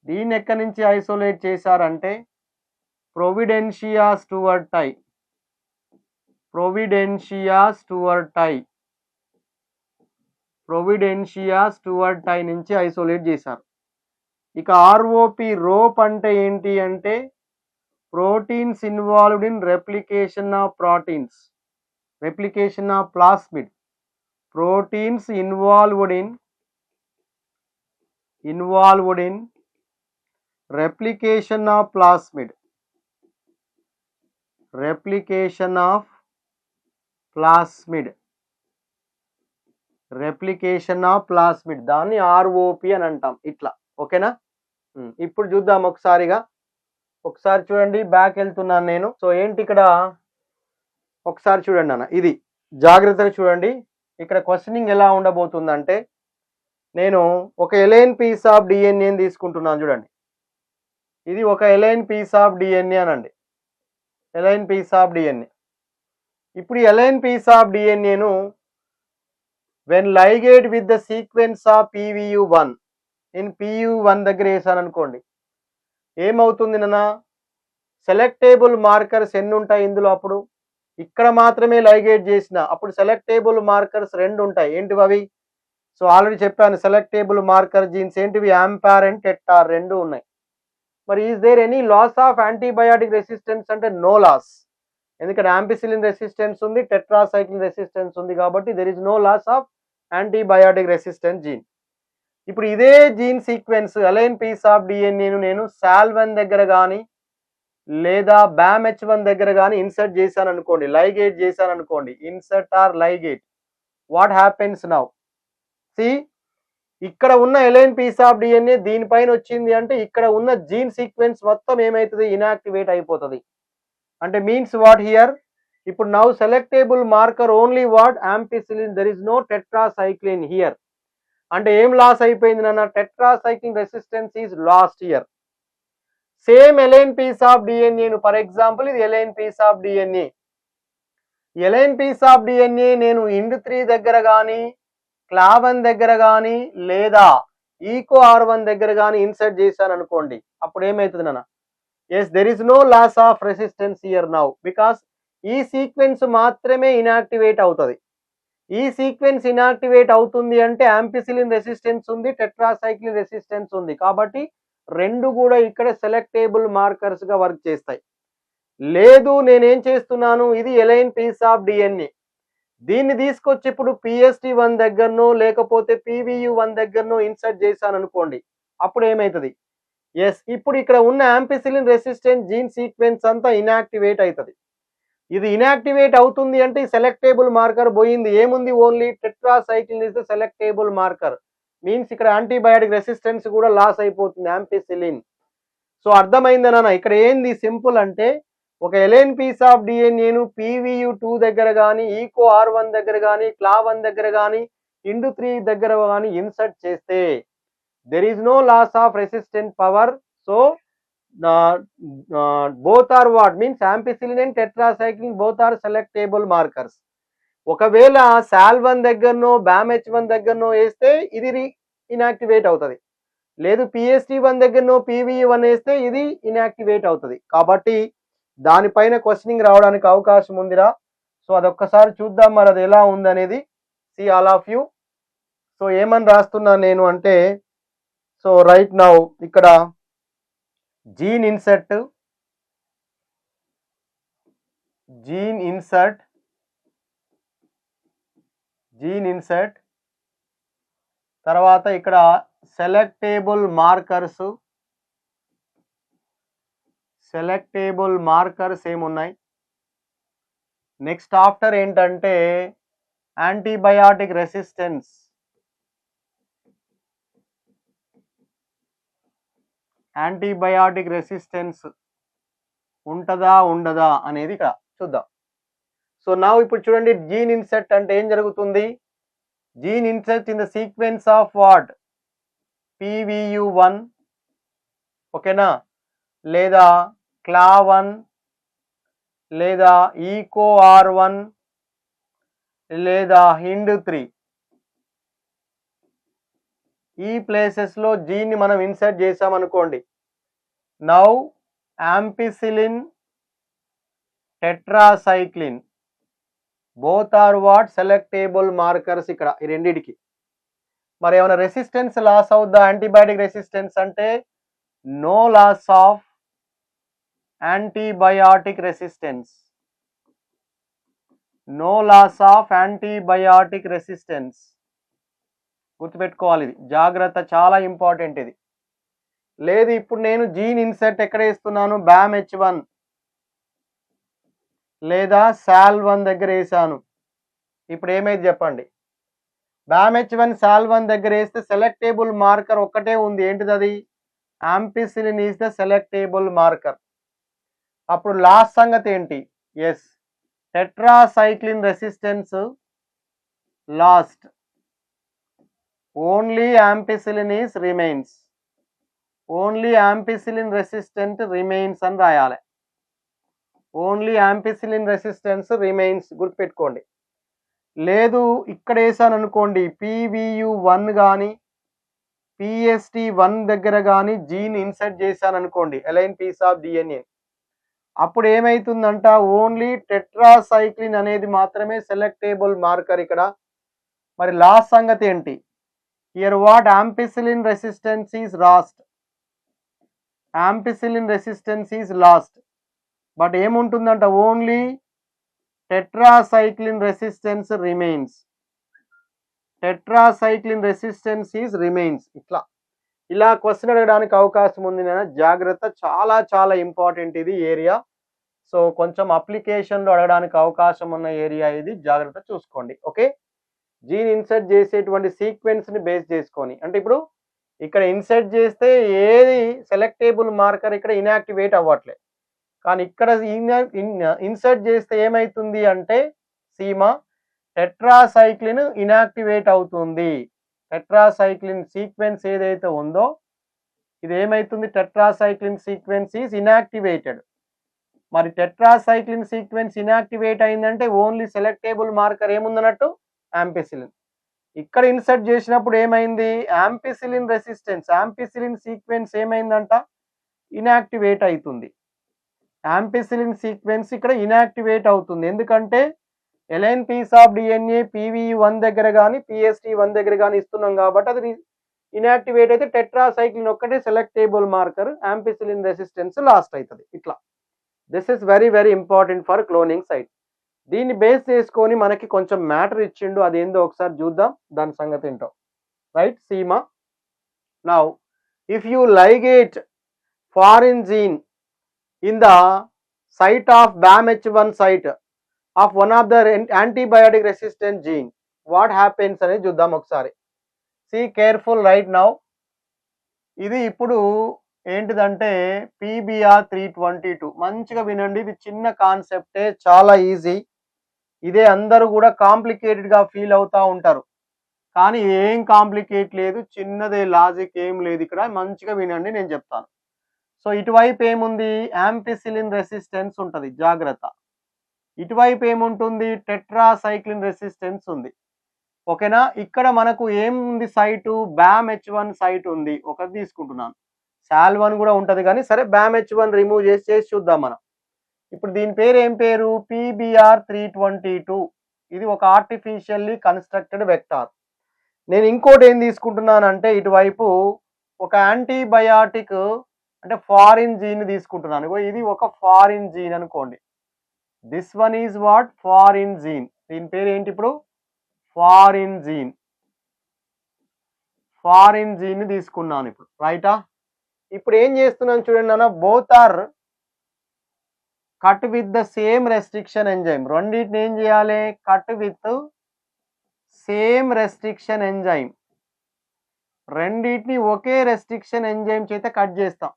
దీన్ని ఎక్కడి నుంచి ఐసోలేట్ చేశారంటే ప్రొవిడెన్షియా స్టూవర్టై నుంచి ఐసోలేట్ చేశారు. ఇక రోప్ అంటే ఏంటి అంటే proteins involved in replication of plasmid. Proteins involved in replication of plasmid. దాన్ని ROP అని అంటాం. ఇట్లా ఓకేనా? ఇప్పుడు చూద్దాం ఒకసారి చూడండి. బ్యాక్ వెళ్తున్నాను నేను. సో ఏంటి ఇక్కడ ఒకసారి చూడండి అన్న, ఇది జాగ్రత్తగా చూడండి. ఇక్కడ క్వశ్చనింగ్ ఎలా ఉండబోతుందంటే నేను ఒక ఎలైన్ పీస్ ఆఫ్ DNA తీసుకుంటున్నాను. చూడండి, ఇది ఒక ఎలైన్ పీస్ ఆఫ్ DNA అనండి. Alien piece of DNA. ఇప్పుడు ఎలైన్ పీస్ ఆఫ్ DNAను when ligate with the sequence of PVU1 నేను PU1 దగ్గర వేసాను అనుకోండి, ఏమవుతుంది నాన్న? సెలెక్టేబుల్ మార్కర్స్ ఎన్ని ఉంటాయి ఇందులో? అప్పుడు ఇక్కడ మాత్రమే లైగేట్ చేసిన అప్పుడు సెలెక్టేబుల్ మార్కర్స్ 2 ఉంటాయి. ఏంటివి అవి? సో ఆల్రెడీ చెప్పాను, సెలెక్టేబుల్ మార్కర్ జీన్స్ ఏంటివి? యాంపార్ అండ్ టెట్టార్ 2 ఉన్నాయి. మరి is there any loss of antibiotic resistance అంటే నో లాస్. ఎందుకంటే యాంపిసిలిన్ రెసిస్టెన్స్ ఉంది, టెట్రాసైక్లిన్ రెసిస్టెన్స్ ఉంది, కాబట్టి there is no loss of antibiotic resistance gene. ఇప్పుడు ఇదే gene sequence alien piece of డిఎన్ఏను నేను SAL1 దగ్గర కానీ లేదా BAMH1 దగ్గర కానీ ఇన్సర్ట్ చేశాను అనుకోండి, లైగేట్ చేశాను అనుకోండి, insert or ligate, what happens now? See, ఇక్కడ ఉన్న ఎలైన్ పీస్ ఆఫ్ డిఎన్ఏ దీనిపైన వచ్చింది అంటే ఇక్కడ ఉన్న జీన్ సీక్వెన్స్ మొత్తం ఏమవుతుంది? ఇన్యాక్టివేట్ అయిపోతుంది. అంటే మీన్స్ వాట్ హియర్? ఇప్పుడు now selectable marker only what? Ampicillin. There is no tetracycline here. అంటే ఏం లాస్ అయిపోయింది నాన్న? Tetracycline resistance is lost here. Same alien piece of డిఎన్ఏను, ఫర్ ఎగ్జాంపుల్ ఇది alien piece of DNA. Alien piece of DNA నేను IND3 దగ్గర కానీ CLAV1 దగ్గర కానీ లేదా EcoR1 దగ్గర కానీ ఇన్సర్ట్ చేశాను అనుకోండి, అప్పుడు ఏమవుతుంది నాన్న? Yes, there is no loss of resistance here now, because ఈ సీక్వెన్స్ మాత్రమే ఇన్యాక్టివేట్ అవుతుంది. ఈ సీక్వెన్స్ ఇన్యాక్టివేట్ అవుతుంది అంటే యాంపిసిలిన్ రెసిస్టెన్స్ ఉంది, టెట్రాసైక్లిన్ రెసిస్టెన్స్ ఉంది, కాబట్టి రెండు కూడా ఇక్కడ సెలెక్టేబుల్ మార్కర్స్ గా వర్క్ చేస్తాయి. లేదు, నేనేం చేస్తున్నాను, ఇది ఎలైన్ పీస్ ఆఫ్ డిఎన్ఏ, దీన్ని తీసుకొచ్చి ఇప్పుడు PST1 దగ్గరనో లేకపోతే PVU1 దగ్గరనో ఇన్సర్ట్ చేశాను అనుకోండి, అప్పుడు ఏమవుతుంది? ఎస్, ఇప్పుడు ఇక్కడ ఉన్న యాంపిసిలిన్ రెసిస్టెన్స్ జీన్ సీక్వెన్స్ అంతా ఇన్యాక్టివేట్ అవుతుంది. ఇది ఇన్యాక్టివేట్ అవుతుంది అంటే ఈ సెలెక్టేబుల్ మార్కర్ పోయింది. ఏముంది? Only tetracycline is the selectable marker. Means ఇక్కడ యాంటీబయాటిక్ రెసిస్టెన్స్ కూడా లాస్ అయిపోతుంది, యాంపిసిలిన్. సో అర్థమైందనా? ఇక్కడ ఏంది సింపుల్ అంటే, ఒక ఎలైన్ పీస్ ఆఫ్ డిఎన్ఏను PVU2 దగ్గర కానీ EcoR1 దగ్గర కానీ CLAV1 దగ్గర కానీ IND3 దగ్గర కానీ ఇన్సర్ట్ చేస్తే there is no loss of resistant power. So both are what? Means ampicillin and tetracycline both are selectable markers. ఒకవేళ SAL1 దగ్గరనో BAMH1 దగ్గరనో వేస్తే ఇది ఇన్యాక్టివేట్ అవుతుంది, లేదు PST1 దగ్గరనో PVU1 వేస్తే ఇది ఇన్యాక్టివేట్ అవుతుంది. కాబట్టి దానిపైన క్వశ్చనింగ్ రావడానికి అవకాశం ఉందిరా. సో అదొక్కసారి చూద్దాం మరి అది ఎలా ఉందనేది. See all of you. So ఏమని రాస్తున్నాను నేను అంటే, సో రైట్ నౌ ఇక్కడ జీన్ ఇన్సర్ట్ తర్వాత ఇక్కడ సెలెక్టేబుల్ మార్కర్స్ ఏమున్నాయి. నెక్స్ట్ ఆఫ్టర్ ఏంటంటే యాంటీబయాటిక్ రెసిస్టెన్స్. ఉంటదా ఉండదా అనేది ఇక్కడ చూద్దాం. సో నా ఇప్పుడు చూడండి, జీన్ ఇన్సర్ట్ అంటే ఏం జరుగుతుంది? Gene insert in the sequence of what? PVU1, ఓకేనా, లేదా CLAV1 లేదా EcoR1 లేదా IND3, ఈ ప్లేసెస్లో జీన్ని మనం ఇన్సర్ట్ చేసామనుకోండి. Now ampicillin, tetracycline both are what? Selectable markers ఇక్కడ ఈ రెండిటికి. మరి ఏమైనా రెసిస్టెన్స్ లాస్ అవుద్దా? యాంటీబయాటిక్ రెసిస్టెన్స్ అంటే no loss of antibiotic resistance. గుర్తుపెట్టుకోవాలి, ఇది జాగ్రత్త, చాలా ఇంపార్టెంట్ ఇది. లేదు, ఇప్పుడు నేను జీన్ ఇన్సర్ట్ ఎక్కడ వేస్తున్నాను? BAMH1 లేదా SAL1 దగ్గర వేసాను. ఇప్పుడు ఏమైంది చెప్పండి? BAMH1 SAL1 దగ్గర వేస్తే సెలెక్టేబుల్ మార్కర్ ఒక్కటే ఉంది, ఏంటిది అది? Ampicillin is the selectable marker. అప్పుడు లాస్ట్ సంగతి ఏంటి? Yes, tetracycline resistance lost, only ampicillin resistant remains అని రాయాలి. ఓన్లీ యాంపిసిలిన్ రెసిస్టెన్స్ రిమైన్స్, గుర్తుపెట్టుకోండి. లేదు, ఇక్కడ వేసాను అనుకోండి, PVU1 కానీ PST1 దగ్గర కానీ జీన్ ఇన్సర్ట్ చేశాను అనుకోండి, ఎలైన్ పీస్ ఆఫ్ డిఎన్ఏ, అప్పుడు ఏమైతుందంట? ఓన్లీ టెట్రాసైక్లిన్ అనేది మాత్రమే సెలెక్టేబుల్ మార్కర్ ఇక్కడ. మరి లాస్ట్ సంగతి ఏంటి? Here what? Ampicillin resistance is lost. But ఏముంటుందంట? Only tetracycline resistance remains. Tetracycline resistance is remains. ఇలా క్వశ్చన్ అడగడానికి అవకాశం ఉంది. జాగ్రత్త, చాలా చాలా ఇంపార్టెంట్ ఇది ఏరియా. సో కొంచెం అప్లికేషన్లో అడగడానికి అవకాశం ఉన్న ఏరియా ఇది, జాగ్రత్త చూసుకోండి. ఓకే, జీన్ ఇన్సర్ట్ చేసేటువంటి సీక్వెన్స్ని బేస్ చేసుకొని, అంటే ఇప్పుడు ఇక్కడ ఇన్సర్ట్ చేస్తే ఏది సెలెక్టేబుల్ మార్కర్ ఇక్కడ ఇన్యాక్టివేట్ అవ్వట్లే, కానీ ఇక్కడ ఇన్సర్ట్ చేస్తే ఏమవుతుంది అంటే సీమా టెట్రాసైక్లిన్ ఇన్యాక్టివేట్ అవుతుంది. టెట్రాసైక్లిన్ సీక్వెన్స్ ఏదైతే ఉందో ఇది ఏమైతుంది, టెట్రాసైక్లిన్ సీక్వెన్స్ ఈజ్ ఇన్యాక్టివేటెడ్. మరి టెట్రాసైక్లిన్ సీక్వెన్స్ ఇన్యాక్టివేట్ అయిందంటే ఓన్లీ సెలెక్టేబుల్ మార్కర్ ఏముందన్నట్టు, యాంపిసిలిన్. ఇక్కడ ఇన్సర్ట్ చేసినప్పుడు ఏమైంది, యాంపిసిలిన్ రెసిస్టెన్స్, యాంపిసిలిన్ సీక్వెన్స్ ఏమైందంట, ఇన్యాక్టివేట్ అవుతుంది. యాంపిసిలిన్ సీక్వెన్స్ ఇక్కడ ఇన్యాక్టివేట్ అవుతుంది. ఎందుకంటే align piece of DNA PVE1 దగ్గర కానీ PST1 దగ్గర కానీ ఇస్తున్నాం కాబట్టి అది ఇన్యాక్టివేట్ అయితే టెట్రాసైక్లిన్ ఒక్కటే selectable marker, ampicillin resistance lost అవుతుంది. ఇట్లా this is very very important for cloning site. దీన్ని బేస్ చేసుకొని మనకి కొంచెం మ్యాటర్ ఇచ్చిండు, అదేందో ఒకసారి చూద్దాం, దాని సంగతి ఏంటో. Right Seema, now if you ligate foreign gene in the site of BAMH1 site of one of the antibiotic resistant gene, what happens అనేది చూద్దాం ఒకసారి. See careful right now. ఇది ఇప్పుడు ఏంటిదంటే PBR322. మంచిగా వినండి, ఇది చిన్న కాన్సెప్టే, చాలా ఈజీ. ఇదే అందరూ కూడా కాంప్లికేటెడ్గా ఫీల్ అవుతూ ఉంటారు, కానీ ఏం కాంప్లికేట్ లేదు, చిన్నదే, లాజిక్ ఏం లేదు ఇక్కడ. మంచిగా వినండి, నేను చెప్తాను. సో ఇటువైపు ఏముంది, యాంపిసిలిన్ రెసిస్టెన్స్ ఉంటుంది, జాగ్రత్త. ఇటువైపు ఏముంటుంది, టెట్రాసైక్లిన్ రెసిస్టెన్స్ ఉంది. ఓకేనా, ఇక్కడ మనకు ఏముంది సైటు, BAMH1 సైట్ ఉంది, ఒకటి తీసుకుంటున్నాను. SAL1 కూడా ఉంటుంది కానీ సరే, BAMH1 రిమూవ్ చేసి చూద్దాం మనం. ఇప్పుడు దీని పేరు ఏం పేరు, PBR322. ఇది ఒక ఆర్టిఫిషియల్లీ కన్స్ట్రక్టెడ్ వెక్టార్. నేను ఇంకోటి ఏం తీసుకుంటున్నానంటే ఇటువైపు ఒక యాంటీబయాటిక్ అంటే ఫారిన్ జీన్ తీసుకుంటున్నాను. ఇది ఒక ఫారిన్ జీన్ అనుకోండి. This one is what, foreign gene. దీని పేరు ఏంటి ఇప్పుడు, ఫారిన్ జీన్. ఫారిన్ జీన్ తీసుకున్నాను ఇప్పుడు, రైటా. ఇప్పుడు ఏం చేస్తున్నాను చూడండి నాన్న, both are cut with the same restriction enzyme. రెండింటిని ఏం చేయాలి, cut with same restriction enzyme. రెండింటిని ఒకే రెస్ట్రిక్షన్ ఎంజైమ్ చేత కట్ చేస్తాం.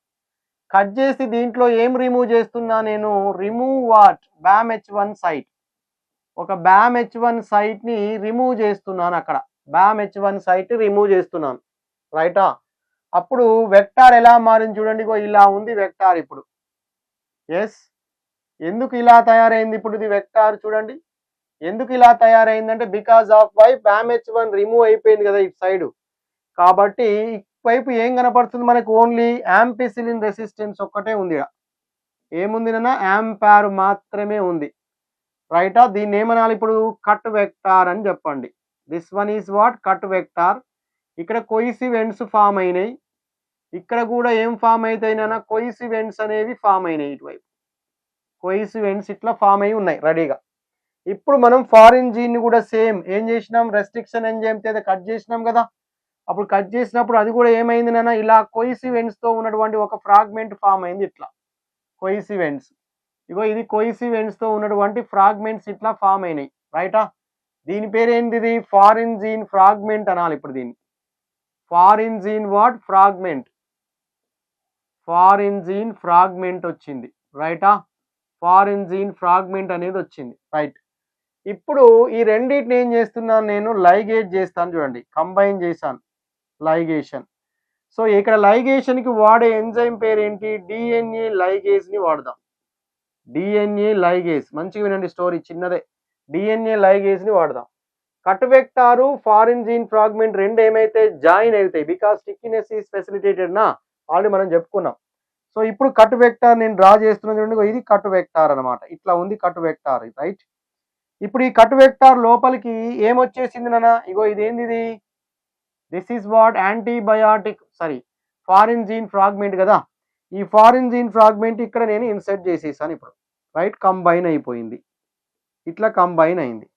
కట్ చేసి దీంట్లో ఏం రిమూవ్ చేస్తున్నా నేను, రిమూవ్ వాట్, BAMH1 సైట్. ఒక BAMH1 సైట్ని రిమూవ్ చేస్తున్నాను, అక్కడ BAMH1 సైట్ రిమూవ్ చేస్తున్నాను, రైటా. అప్పుడు వెక్టార్ ఎలా మారింది చూడండి, ఇలా ఉంది వెక్టార్ ఇప్పుడు. ఎస్, ఎందుకు ఇలా తయారైంది ఇప్పుడు ఇది వెక్టార్ చూడండి. ఎందుకు ఇలా తయారైందంటే because of why, BAMH1 remove అయిపోయింది కదా ఇటు సైడ్, కాబట్టి వైపు ఏం కనపడుతుంది మనకు, ఓన్లీ యాంపిసిలిన్ రెసిస్టెన్స్ ఒక్కటే ఉంది. ఏముంది నాన్న, యాంపార్ మాత్రమే ఉంది, రైటా. దీన్ని ఏమనాలి ఇప్పుడు, కట్ వెక్టార్ అని చెప్పండి. This one is what, cut vector. ఇక్కడ కోయిసివెంట్స్ ఫామ్ అయినాయి, ఇక్కడ కూడా ఏం ఫామ్ అవుతాయి నాన్న, కోయిసివెంట్స్ అనేవి ఫామ్ అయినాయి. ఇటువైపు కోయిసివెంట్స్ ఇట్లా ఫామ్ అయి ఉన్నాయి రెడీగా. ఇప్పుడు మనం ఫారిన్ జీన్ కూడా సేమ్ ఏం చేసినాం, రెస్ట్రిక్షన్ ఎంజైమ్ చేత కట్ చేసినాం కదా. అప్పుడు కట్ చేసినప్పుడు అది కూడా ఏమైంది నాన్న, ఇలా కోయిసివెంట్స్తో ఉన్నటువంటి ఒక ఫ్రాగ్మెంట్ ఫామ్ అయింది. ఇట్లా కోయిసివెంట్స్, ఇది కోయిసివెంట్స్తో ఉన్నటువంటి ఫ్రాగ్మెంట్స్ ఇట్లా ఫామ్ అయినాయి, రైటా. దీని పేరు ఏంటిది, ఫారిన్ జీన్ ఫ్రాగ్మెంట్ అనాలి. ఇప్పుడు దీన్ని foreign gene what, fragment. Foreign gene fragment వచ్చింది, రైటా. ఫారిన్ జీన్ ఫ్రాగ్మెంట్ అనేది వచ్చింది, రైట్. ఇప్పుడు ఈ రెండింటిని ఏం చేస్తున్నాను నేను, లైగేట్ చేస్తాను చూడండి, కంబైన్ చేశాను, లైగేషన్. సో ఇక్కడ లైగేషన్కి వాడే ఎంజైమ్ పేరు ఏంటి, DNA లైగేజ్ని వాడదాం. DNA లైగేజ్, మంచిగా వినండి స్టోరీ, చిన్నదే. DNA లైగేజ్ని వాడదాం. Cut vector foreign gene fragment రెండు ఏమైతే జాయిన్ అవుతాయి, బికాస్ స్టిక్కినెస్ ఈజ్ ఫెసిలిటేటెడ్ నా, ఆల్రెడీ మనం చెప్పుకున్నాం. సో ఇప్పుడు కట్ వెక్టార్ నేను డ్రా చేస్తున్నాను చూడండి, ఇది కట్ వెక్టార్ అనమాట. ఇట్లా ఉంది కట్ వెక్టార్, రైట్. ఇప్పుడు ఈ కట్ వెక్టార్ లోపలికి ఏమొచ్చేసింది నాన్న, ఇదేంది ఇది, this is what, antibiotic foreign gene fragment కదా. ఈ ఫారిన్ జీన్ ఫ్రాగ్మెంట్ ఇక్కడ నేను ఇన్సర్ట్ చేసేసాను ఇప్పుడు, రైట్. కంబైన్ అయిపోయింది. ఇట్లా కంబైన్ అయింది.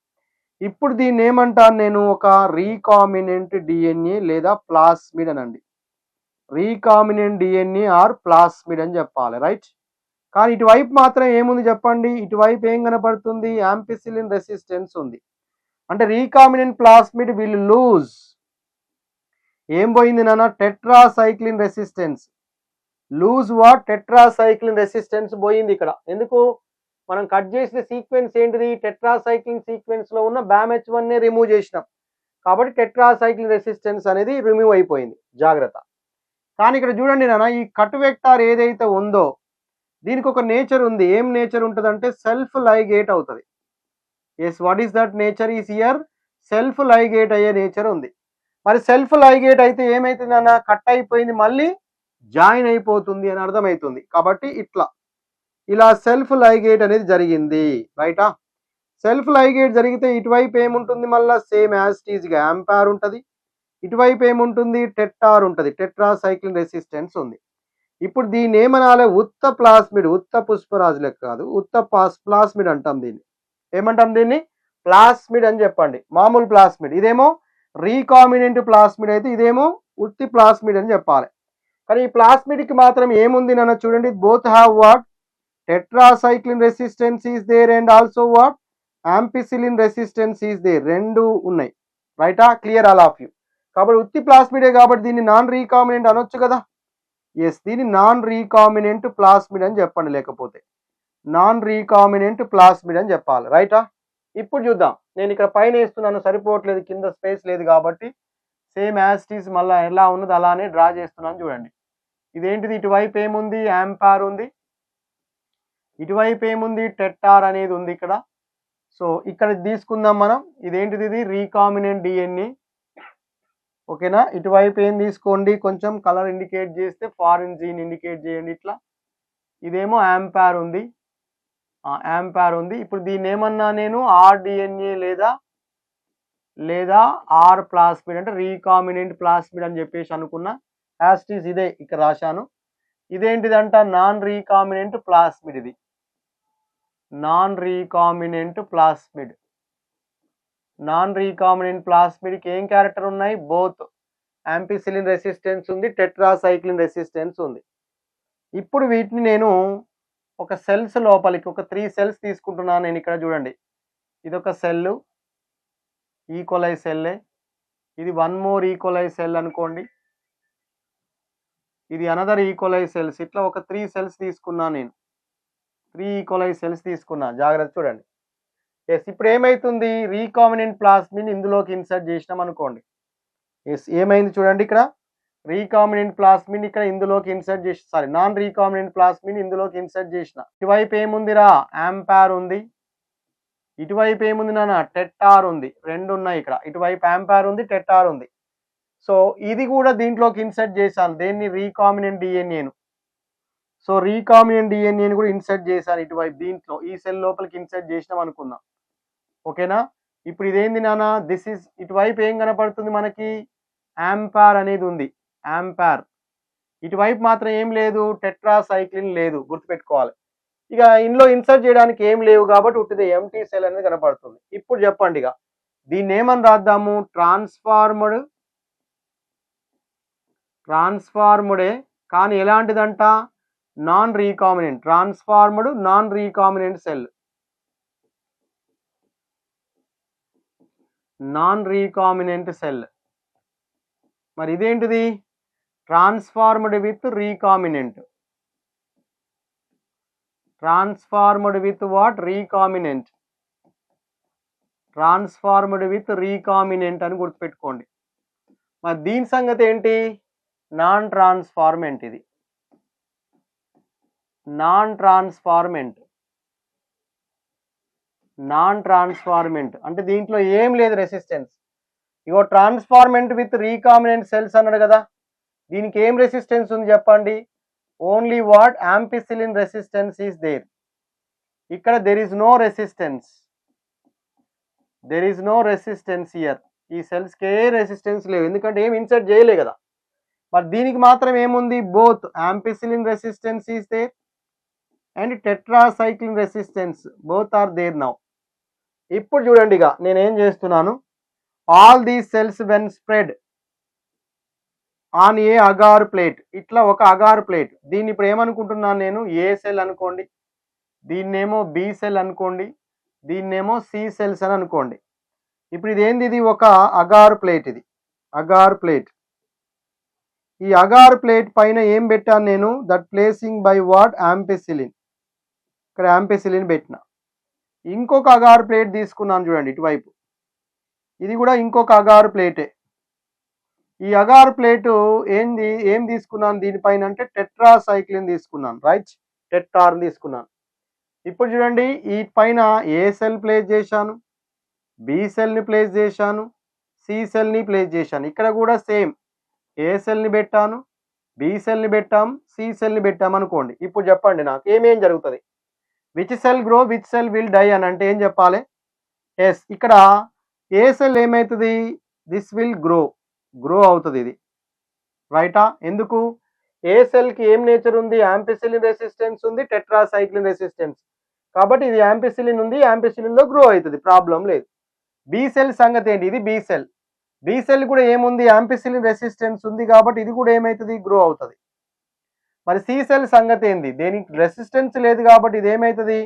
ఇప్పుడు దీన్ని ఏమంటాను నేను, ఒక రీకాంబినెంట్ డిఎన్ఏ లేదా ప్లాస్మిడ్ అనండి. రీకాంబినెంట్ డిఎన్ఏ ఆర్ ప్లాస్మిడ్ అని చెప్పాలి, రైట్. కానీ ఇటువైపు మాత్రం ఏముంది చెప్పండి, ఇటువైపు ఏం కనపడుతుంది, యాంపిసిలిన్ రెసిస్టెన్స్ ఉంది. అంటే రీకాంబినెంట్ ప్లాస్మిడ్ విల్ లూజ్, ఏం పోయింది నాన్న, tetracycline resistance. Lose what, tetracycline resistance పోయింది ఇక్కడ. ఎందుకు, మనం కట్ చేసిన సీక్వెన్స్ ఏంటిది, టెట్రాసైక్లిన్ సీక్వెన్స్ లో ఉన్న BAMH1 నే రిమూవ్ చేసినాం కాబట్టి టెట్రాసైక్లిన్ రెసిస్టెన్స్ అనేది రిమూవ్ అయిపోయింది, జాగ్రత్త. కానీ ఇక్కడ చూడండి నాన్న, ఈ కట్ వెక్టార్ ఏదైతే ఉందో దీనికి ఒక నేచర్ ఉంది. ఏం నేచర్ ఉంటుంది అంటే సెల్ఫ్ లైగేట్ అవుతుంది. Yes, what is that nature is here, self ligate అయ్యే నేచర్ ఉంది. మరి సెల్ఫ్ లైగేట్ అయితే ఏమైతుంది అన్న, కట్ అయిపోయింది మళ్ళీ జాయిన్ అయిపోతుంది అని అర్థమవుతుంది. కాబట్టి ఇలా సెల్ఫ్ లైగేట్ అనేది జరిగింది, రైటా. సెల్ఫ్ లైగేట్ జరిగితే ఇటువైపు ఏముంటుంది, మళ్ళీ సేమ్ యాజ్ ఇట్ గా యాంపార్ ఉంటుంది, ఇటువైపు ఏముంటుంది, టెట్టార్ ఉంటుంది, టెట్రాసైక్లిన్ రెసిస్టెన్స్ ఉంది. ఇప్పుడు దీన్ని ఏమనాలి, ఉత్త ప్లాస్మిడ్, ఉత్త పుష్పరాజులకు కాదు, ఉత్త ప్లాస్మిడ్ అంటాం దీన్ని. ఏమంటాం దీన్ని, ప్లాస్మిడ్ అని చెప్పండి, మామూలు ప్లాస్మిడ్. ఇదేమో రీకాంబినెంట్ ప్లాస్మిడ్ అయితే ఇదేమో ఉత్తి ప్లాస్మిడ్ అని చెప్పాలి. కానీ ఈ ప్లాస్మిడ్కి మాత్రం ఏముంది నాన్న చూడండి, both have what, tetracycline resistance is there and also what, ampicillin resistance is there, రెండు ఉన్నాయి, రైటా. Clear all of you. కాబట్టి ఉత్తి ప్లాస్మిడే కాబట్టి దీన్ని నాన్ రీకాంబినెంట్ అనొచ్చు కదా. ఎస్, దీన్ని నాన్ రీకాంబినెంట్ ప్లాస్మిడ్ అని చెప్పండి, లేకపోతే నాన్ రీకాంబినెంట్ ప్లాస్మిడ్ అని చెప్పాలి, రైటా. ఇప్పుడు చూద్దాం, నేను ఇక్కడ పైన వేస్తున్నాను సరిపోవట్లేదు, కింద స్పేస్ లేదు కాబట్టి సేమ్ యాస్టీస్ మళ్ళీ ఎలా ఉన్నది అలానే డ్రా చేస్తున్నాను చూడండి. ఇదేంటిది, ఇటువైపు ఏముంది, యాంపార్ ఉంది, ఇటువైపు ఏముంది, టెట్టార్ అనేది ఉంది ఇక్కడ. సో ఇక్కడ తీసుకుందాం మనం, ఇదేంటిది, ఇది రీకాంబినెంట్ డిఎన్ఏ, ఓకేనా. ఇటువైపు ఏం తీసుకోండి, కొంచెం కలర్ ఇండికేట్ చేస్తే ఫారిన్ జీన్ ఇండికేట్ చేయండి ఇట్లా. ఇదేమో యాంపార్ ఉంది, యాంపార్ ఉంది. ఇప్పుడు దీన్ని ఏమన్నా నేను ఆర్డిఎన్ఏ లేదా ఆర్ ప్లాస్మిడ్ అంటే రీకాంబినెంట్ ప్లాస్మిడ్ అని చెప్పేసి అనుకున్నా. యాస్టీస్ ఇదే ఇక్కడ రాశాను. ఇదేంటిదంట, నాన్ రీకాంబినెంట్ ప్లాస్మిడ్. ఇది non recombinant plasmid. Non recombinant ప్లాస్మిడ్కి ఏం క్యారెక్టర్ ఉన్నాయి, బోత్ యాంపిసిలిన్ రెసిస్టెన్స్ ఉంది, టెట్రాసైక్లిన్ రెసిస్టెన్స్ ఉంది. ఇప్పుడు వీటిని నేను ఒక సెల్స్ లోపలికి ఒక 3 సెల్స్ తీసుకుంటున్నాను నేను. ఇక్కడ చూడండి, ఇదొక సెల్, ఈకోలై సెల్లే, ఇది 1 మోర్ ఈకోలై సెల్ అనుకోండి, ఇది అనదర్ ఈకోలై సెల్స్. ఇట్లా ఒక 3 సెల్స్ తీసుకున్నా నేను, 3 ఈకోలై సెల్స్ తీసుకున్నా, జాగ్రత్త చూడండి. ఎస్, ఇప్పుడు ఏమైతుంది, రీకాంబినెంట్ ప్లాస్మిడ్ ఇందులోకి ఇన్సర్ట్ చేసినాం అనుకోండి. ఎస్, ఏమైంది చూడండి, ఇక్కడ రీకాంబినెంట్ ప్లాస్మిడ్ ఇక్కడ ఇందులోకి ఇన్సర్ట్ చేసి, సారీ నాన్ రీకాంబినెంట్ ప్లాస్మిడ్ ఇందులోకి ఇన్సర్ట్ చేసిన. ఇటువైపు ఏముందిరా, యాంపార్ ఉంది, ఇటువైపు ఏముంది నాన్న, టెట్టార్ ఉంది, రెండు ఉన్నాయి ఇక్కడ. ఇటువైపు యాంపార్ ఉంది, టెట్టార్ ఉంది. సో ఇది కూడా దీంట్లోకి ఇన్సర్ట్ చేశాను, దేన్ని, రీకాంబినెంట్ డిఎన్ఏను. సో రీకాంబినెంట్ డిఎన్ఏని కూడా ఇన్సర్ట్ చేశాను ఇటువైపు, దీంట్లో ఈ సెల్ లోపలికి ఇన్సర్ట్ చేసినాం అనుకుందాం, ఓకేనా. ఇప్పుడు ఇదేంది నాన్న, దిస్ ఇస్, ఇటువైపు ఏం కనపడుతుంది మనకి, యాంపార్ అనేది ఉంది, యాంపార్. ఇటువైపు మాత్రం ఏం లేదు, టెట్రాసైక్లిన్ లేదు, గుర్తుపెట్టుకోవాలి. ఇక ఇందులో ఇన్సర్ట్ చేయడానికి ఏం లేవు కాబట్టి ఉట్టిదే ఎంటీ సెల్ అనేది కనపడుతుంది. ఇప్పుడు చెప్పండి, ఇక దీన్ని ఏమని రాద్దాము, ట్రాన్స్ఫార్మ్డే కానీ ఎలాంటిదంట, non recombinant, transformed non recombinant cell, non recombinant cell. మరి ఇదేంటిది, transformed with recombinant, transformed with what, recombinant, transformed with recombinant అని గుర్తుపెట్టుకోండి. మరి దీని సంగతి ఏంటి, నాన్ ట్రాన్స్ఫార్మెంట్. ఇది నాన్ ట్రాన్స్ఫార్మెంట్, నాన్ ట్రాన్స్ఫార్మెంట్ అంటే దీంట్లో ఏం లేదు రెసిస్టెన్స్. ఇగో ట్రాన్స్ఫార్మెంట్ విత్ రీకాంబినెంట్ సెల్స్ అన్నాడు కదా, దీనికి ఏం రెసిస్టెన్స్ ఉంది చెప్పండి, only what, ampicillin resistance is there. ఇక్కడ there is no resistance, there is no resistance here. ఈ సెల్స్కి ఏ రెసిస్టెన్స్ లేవు, ఎందుకంటే ఏం ఇన్సర్ట్ చేయలే కదా. మరి దీనికి మాత్రం ఏముంది, both ampicillin resistance is there and tetracycline resistance, both are there now. ఇప్పుడు చూడండి, ఇక నేనేం చేస్తున్నాను, all these cells when spread on a agar plate, ఇట్లా ఒక అగార్ ప్లేట్, దీన్ని ఇప్పుడు ఏమనుకుంటున్నాను నేను, ఏ సెల్ అనుకోండి, దీన్నేమో బి సెల్ అనుకోండి, దీన్నేమో సి సెల్స్ అని అనుకోండి. ఇప్పుడు ఇది ఏంది, ఇది ఒక అగార్ ప్లేట్, ఇది అగార్ ప్లేట్. ఈ అగార్ ప్లేట్ పైన ఏం పెట్టాను నేను, that placing by what, ampicillin. ఇక్కడ యాంపిసిలిన్ పెట్టిన. ఇంకొక అగార్ ప్లేట్ తీసుకున్నాను చూడండి ఇటువైపు, ఇది కూడా ఇంకొక అగార్ ప్లేటే. ఈ అగార్ ప్లేటు ఏం తీసుకున్నాను దీనిపైన అంటే టెట్రాసైక్లిన్ తీసుకున్నాను, రైట్, టెట్రార్ తీసుకున్నాను. ఇప్పుడు చూడండి, ఈ పైన ఏ సెల్ ప్లేస్ చేశాను, బి సెల్ని ప్లేస్ చేశాను, సి సెల్ని ప్లేస్ చేశాను. ఇక్కడ కూడా సేమ్, ఏ సెల్ని పెట్టాను, బి సెల్ని పెట్టాం, సి సెల్ని పెట్టాం అనుకోండి. ఇప్పుడు చెప్పండి నాకు ఏమేం జరుగుతుంది, which cell grow which cell will die అని అంటే ఏం చెప్పాలి, ఎస్. ఇక్కడ ఏ సెల్ ఏమవుతుంది, దిస్ విల్ గ్రో అవుతుంది, ఇది రైటా. ఎందుకు, ఏ సెల్కి ఏం నేచర్ ఉంది, యాంపిసిలిన్ రెసిస్టెన్స్ ఉంది, టెట్రాసైక్లిన్ రెసిస్టెన్స్, కాబట్టి ఇది యాంపిసిలిన్ ఉంది, యాంపిసిలిన్లో గ్రో అవుతుంది, ప్రాబ్లం లేదు. బి సెల్ సంగతి ఏంటి, ఇది బి సెల్, బి సెల్ కూడా ఏముంది, యాంపిసిలిన్ రెసిస్టెన్స్ ఉంది, కాబట్టి ఇది కూడా ఏమవుతుంది, గ్రో అవుతుంది. మరి సి సెల్ సంగతి ఏంది, దేనికి రెసిస్టెన్స్ లేదు కాబట్టి ఇది ఏమవుతుంది,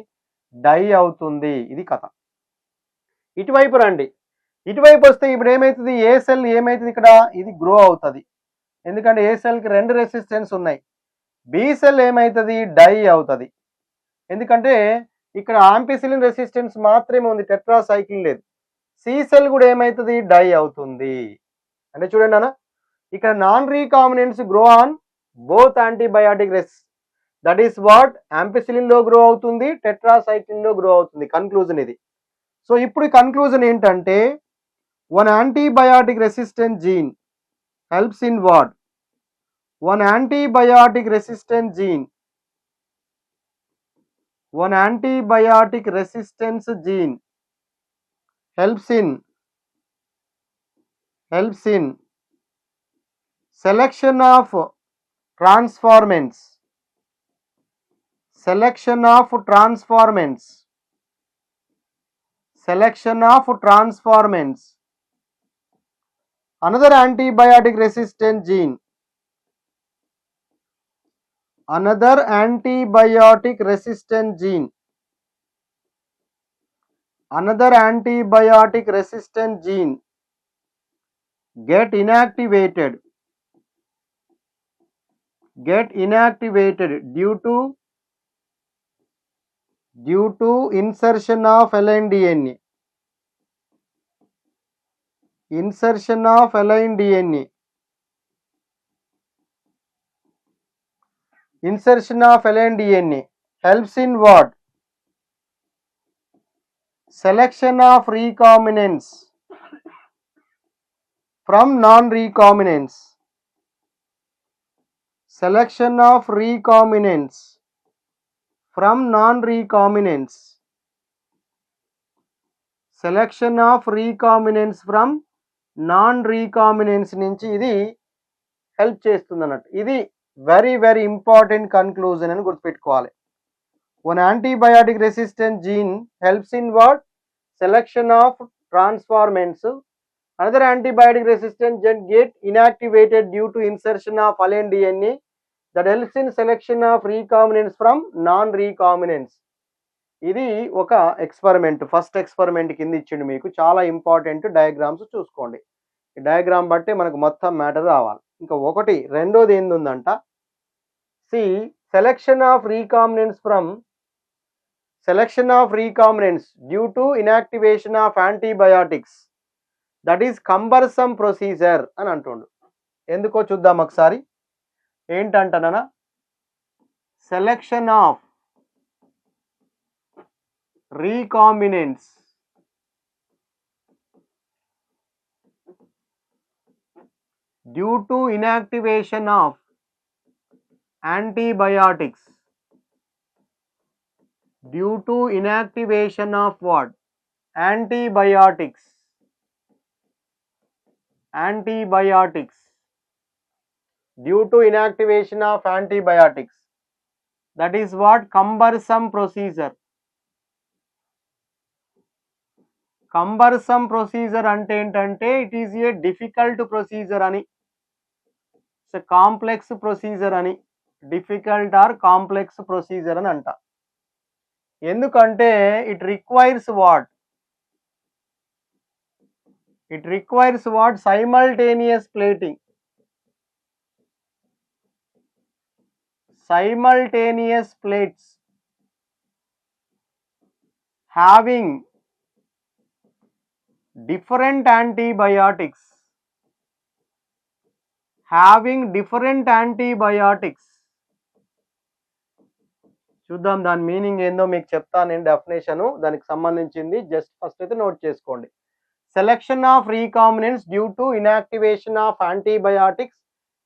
డై అవుతుంది. ఇది కథ. ఇటువైపు రండి, ఇటువైపు వస్తే ఇప్పుడు ఏమవుతుంది, ఏ సెల్ ఏమవుతుంది ఇక్కడ, ఇది గ్రో అవుతుంది, ఎందుకంటే ఏ సెల్కి రెండు రెసిస్టెన్స్ ఉన్నాయి. బి సెల్ ఏమవుతుంది, డై అవుతుంది, ఎందుకంటే ఇక్కడ యాంపిసిలిన్ రెసిస్టెన్స్ మాత్రమే ఉంది, టెట్రాసైక్లిన్ లేదు. సి సెల్ కూడా ఏమవుతుంది, డై అవుతుంది. అంటే చూడండి అన్న, ఇక్కడ non recombinants grow on both antibiotic that is what, ampicillin లో గ్రో అవుతుంది, టెట్రాసైక్లిన్ లో గ్రో అవుతుంది. కన్క్లూజన్ ఇది. సో ఇప్పుడు కన్క్లూజన్ ఏంటంటే, one antibiotic resistant gene helps in what, one antibiotic resistant gene helps in selection of transformants, another antibiotic resistant gene get inactivated due to insertion of aligned DNA. Helps in what, selection of recombinants from non-recombinants. Selection of recombinants from non-recombinants నుంచి ఇది help చేస్తుంది అన్నట్టు. ఇది very very important conclusion అని గుర్తుపెట్టుకోవాలి. One antibiotic resistant gene helps in what, selection of transformants. Another antibiotic resistant gene get inactivated due to insertion of alien DNA that helps in selection of recombinants from non recombinants. ఇది ఒక experiment, first experiment కింద ఇచ్చిండు మీకు. చాలా important, diagrams చూసుకోండి. ఈ diagram బట్టి మనకు మొత్తం మ్యాటర్ రావాలి. ఇంకా ఒకటి రెండోది ఏందంట, C selection of recombinants due to inactivation of antibiotics that is cumbersome procedure అని అంటుండు. ఎందుకో చూద్దాం ఒకసారి. ఏంటంటానా, selection of recombinants due to inactivation of antibiotics, due to inactivation of what, antibiotics due to inactivation of antibiotics, that is what, cumbersome procedure. Cumbersome procedure అంటే ఏంటంటే it is a difficult procedure అని, it's complex procedure అని, difficult or complex procedure అని అంట. ఎందుకంటే it requires what, it requires what, simultaneous plating, simultaneous plates having different antibiotics, having different antibiotics. చూద్దాం దాని meaning ఏందో మీకు చెప్తాను నేను, డెఫినేషన్ దానికి సంబంధించింది, జస్ట్ ఫస్ట్ అయితే నోట్ చేసుకోండి. Selection of recombinants due to inactivation of antibiotics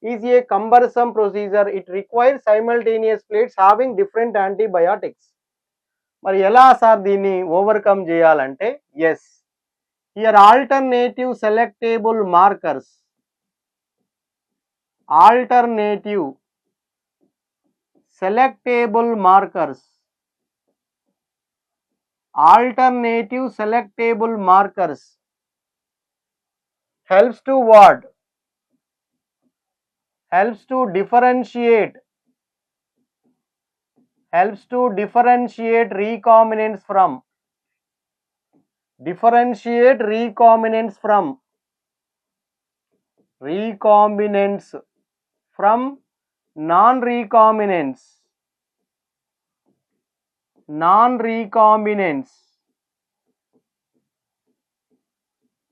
is a cumbersome procedure. It requires simultaneous plates having different antibiotics. మరి ఎలా సార్ దీన్ని ఓవర్కమ్ చేయాలంటే, yes, here alternative selectable markers, alternative selectable markers, alternative selectable markers helps to what, helps to differentiate, helps to differentiate recombinants from, differentiate recombinants from, recombinants from non-recombinants, non-recombinants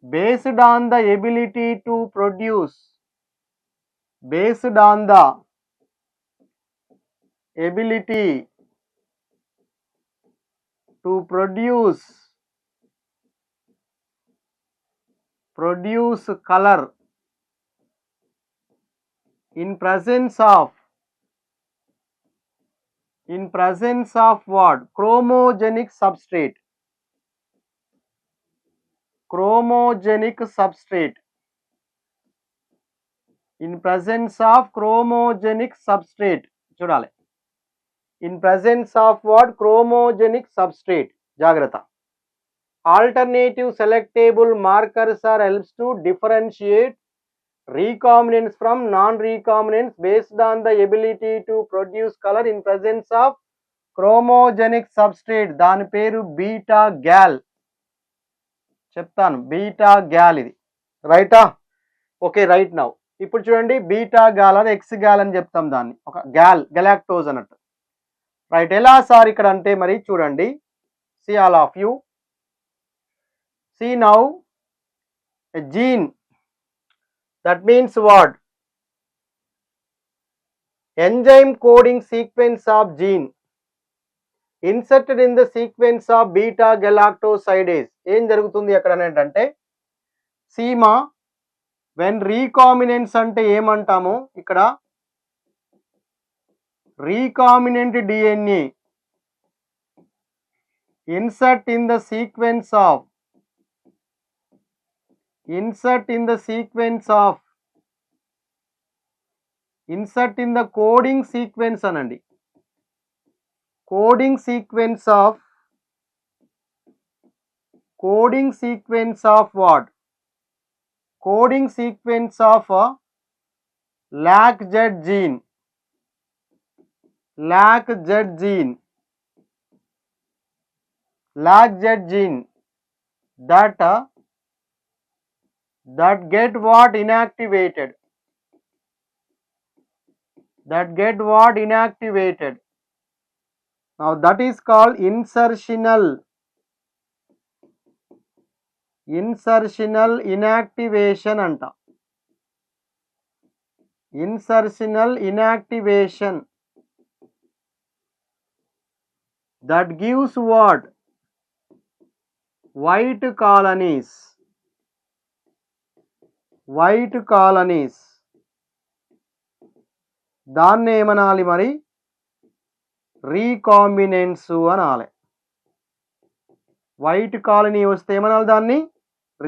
based on the ability to produce, based on the ability to produce color in presence of what, chromogenic substrate, chromogenic substrate, in presence of chromogenic substrate, చూడాలి, in presence of what, chromogenic substrate, జాగ్రత్త. Alternative selectable markers are helps to differentiate recombinants from non-recombinants based on the ability to produce color in presence of chromogenic substrate. దాని పేరు beta gal, చెప్తాను, beta gal ఇది, రైటా? Okay, right. Now ఇప్పుడు చూడండి, beta gal అది X gal అని చెప్తాం దాన్ని, ఒక గ్యాల్, గెలాక్టోజ్ అన్నట్టు, రైట్. ఎలా సార్ ఇక్కడ అంటే మరి చూడండి, see all of you, see now a gene, that means what, enzyme coding sequence of gene inserted in the sequence of beta galactosidase. ఏం జరుగుతుంది అక్కడ ఏంటంటే, సీమా వెన్ రీకాంబినెంట్స్ అంటే ఏమంటాము ఇక్కడ, recombinant DNA insert in the sequence of, insert in the sequence of, insert in the coding sequence అనండి, coding sequence of, coding sequence of what, coding sequence of LAC-Z gene, LAC-Z gene, LAC-Z gene that get what, inactivated, that get what, inactivated. Now that is called insertional inactivation anta, insertional inactivation, that gives what, white colonies, white colonies. దాన్ని ఏమనాలి మరి, recombinants అనాలి. White colony వస్తే ఏమనాలి దాన్ని,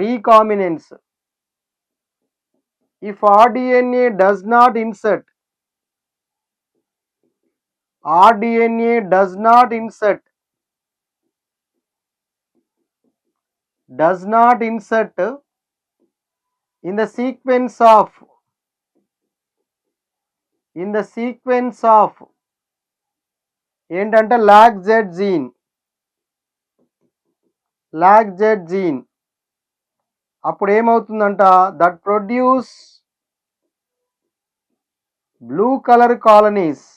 recombinants. If RDNA does not insert, RDNA does not insert does not insert in the sequence of ఏంటంటే lac Z gene అప్పుడు ఏమవుతుందంట, that produce blue colour colonies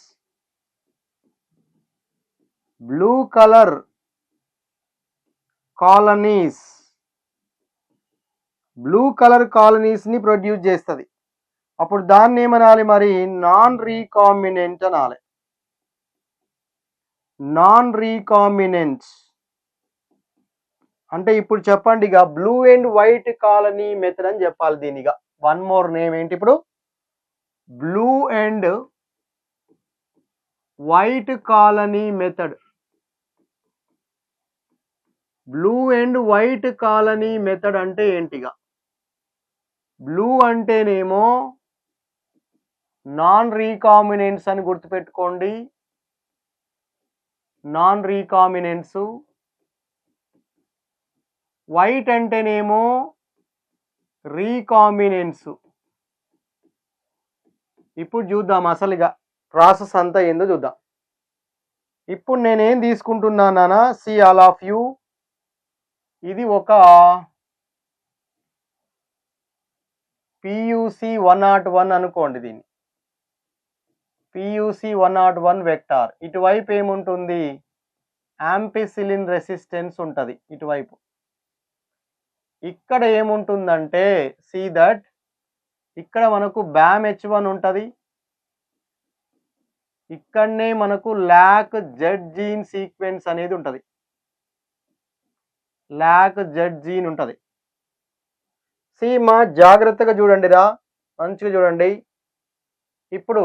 ని ప్రొడ్యూస్ చేస్తుంది. అప్పుడు దాన్ని ఏమనాలి మరి, నాన్ రీకాంబినెంట్ అనాలి. నాన్ రీకాంబినెంట్ అంటే ఇప్పుడు చెప్పండి, ఇక blue and white colony method అని చెప్పాలి. దీనిగా వన్ మోర్ నేమ్ ఏంటి ఇప్పుడు, blue and white colony method. Blue and white colony method అంటే ఏంటిగా, బ్లూ అంటేనేమో నాన్ రీకాంబినెంట్స్ అని గుర్తుపెట్టుకోండి, నాన్ రీకాంబినెంట్స్. వైట్ అంటేనేమో రీకాంబినెంట్స్. ఇప్పుడు చూద్దాం అసలుగా ప్రాసెస్ అంతా ఏందో చూద్దాం. ఇప్పుడు నేనేం తీసుకుంటున్నానా, సి ఆల్ ఆఫ్ యూ, ఇది ఒక PUC 101 అనుకోండి. దీన్ని PUC 101 వెక్టార్. ఇటువైపు ఏముంటుంది, యాంపిసిలిన్ రెసిస్టెన్స్ ఉంటుంది ఇటువైపు. ఇక్కడ ఏముంటుందంటే సి దట్ ఇక్కడ మనకు బ్యామ్ H1 ఉంటుంది, ఇక్కడనే మనకు లాక్ జెడ్ జీన్ సీక్వెన్స్ అనేది ఉంటుంది, లాక్ జెడ్ జీన్ ఉంటుంది. మా జాగ్రత్తగా చూడండి రా, మంచిగా చూడండి. ఇప్పుడు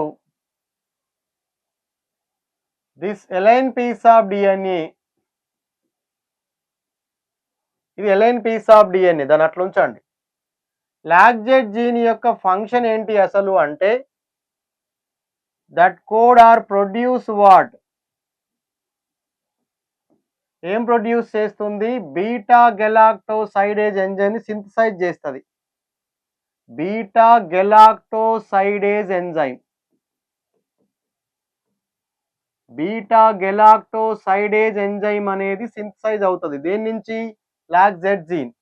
this alien piece of DNA, ఇది ఎలైన్ పీస్ ఆఫ్ డిఎన్ఏ, దాన్ని అట్లా ఉంచండి. లాక్ జెడ్ జీన్ యొక్క ఫంక్షన్ ఏంటి అసలు అంటే, that code or produce what, ఏం ప్రొడ్యూస్ చేస్తుంది, బీటా గెలాక్టోసైడేజ్ ఎంజైమ్ ని సింథసైజ్ చేస్తుంది. Beta galactosidase enzyme, beta galactosidase enzyme అనేది సింథసైజ్ అవుతుంది దేని నుంచి, లాక్ జెడ్ జీన్.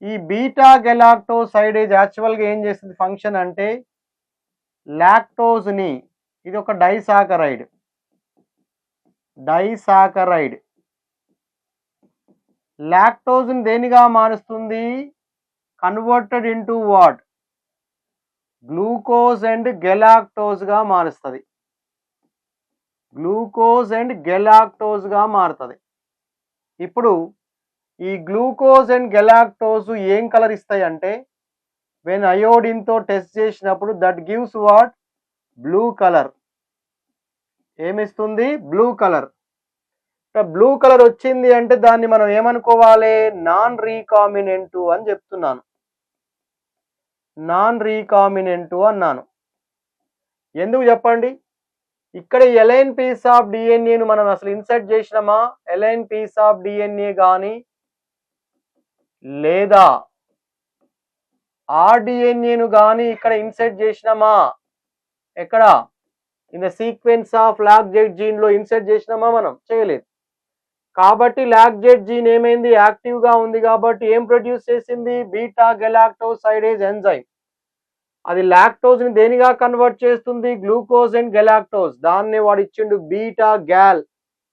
ఈ బీటా గెలాక్టోసైడేజ్ యాక్చువల్గా ఏం చేస్తుంది ఫంక్షన్ అంటే, లాక్టోజ్ ని, ఇది ఒక డైసాకరైడ్, లాక్టోజ్ ని దేనిగా మారుస్తుంది, converted into what, glucose and galactose గా మారుస్తుంది, గ్లూకోజ్ అండ్ గెలాక్టోజ్ గా మారుతుంది. ఇప్పుడు ఈ గ్లూకోజ్ అండ్ గెలాక్టోజ్ ఏం కలర్ ఇస్తాయి అంటే, వెన్ అయోడిన్ తో టెస్ట్ చేసినప్పుడు that gives what, blue colour. ఏమిస్తుంది, బ్లూ కలర్. బ్లూ కలర్ వచ్చింది అంటే దాన్ని మనం ఏమనుకోవాలి, నాన్ రీకాంబినెంట్ అని చెప్తున్నాను, నాన్ రీకాంబినెంట్ అన్నాను. ఎందుకు చెప్పండి, ఇక్కడ ఎలైన్ పీస్ ఆఫ్ డిఎన్ఏను మనం అసలు ఇన్సర్ట్ చేసినామా, ఎలైన్ పీస్ ఆఫ్ డిఎన్ఏ కానీ లేదా RDNAను కానీ ఇక్కడ ఇన్సర్ట్ చేసినామా, ఎక్కడ, in the sequence of lac Z gene లో ఇన్సర్ట్ చేసినామా, మనం చేయలేదు. కాబట్టి లాక్ జెడ్ జీన్ ఏమైంది, యాక్టివ్ గా ఉంది కాబట్టి ఏం ప్రొడ్యూస్ చేసింది, బీటా గెలాక్టోసైడేజ్ ఎంజైమ్. అది లాక్టోజ్ ని దేనిగా కన్వర్ట్ చేస్తుంది, గ్లూకోజ్ అండ్ గెలాక్టోజ్. దాన్ని వాడు ఇచ్చిండు బీటా గ్యాల్,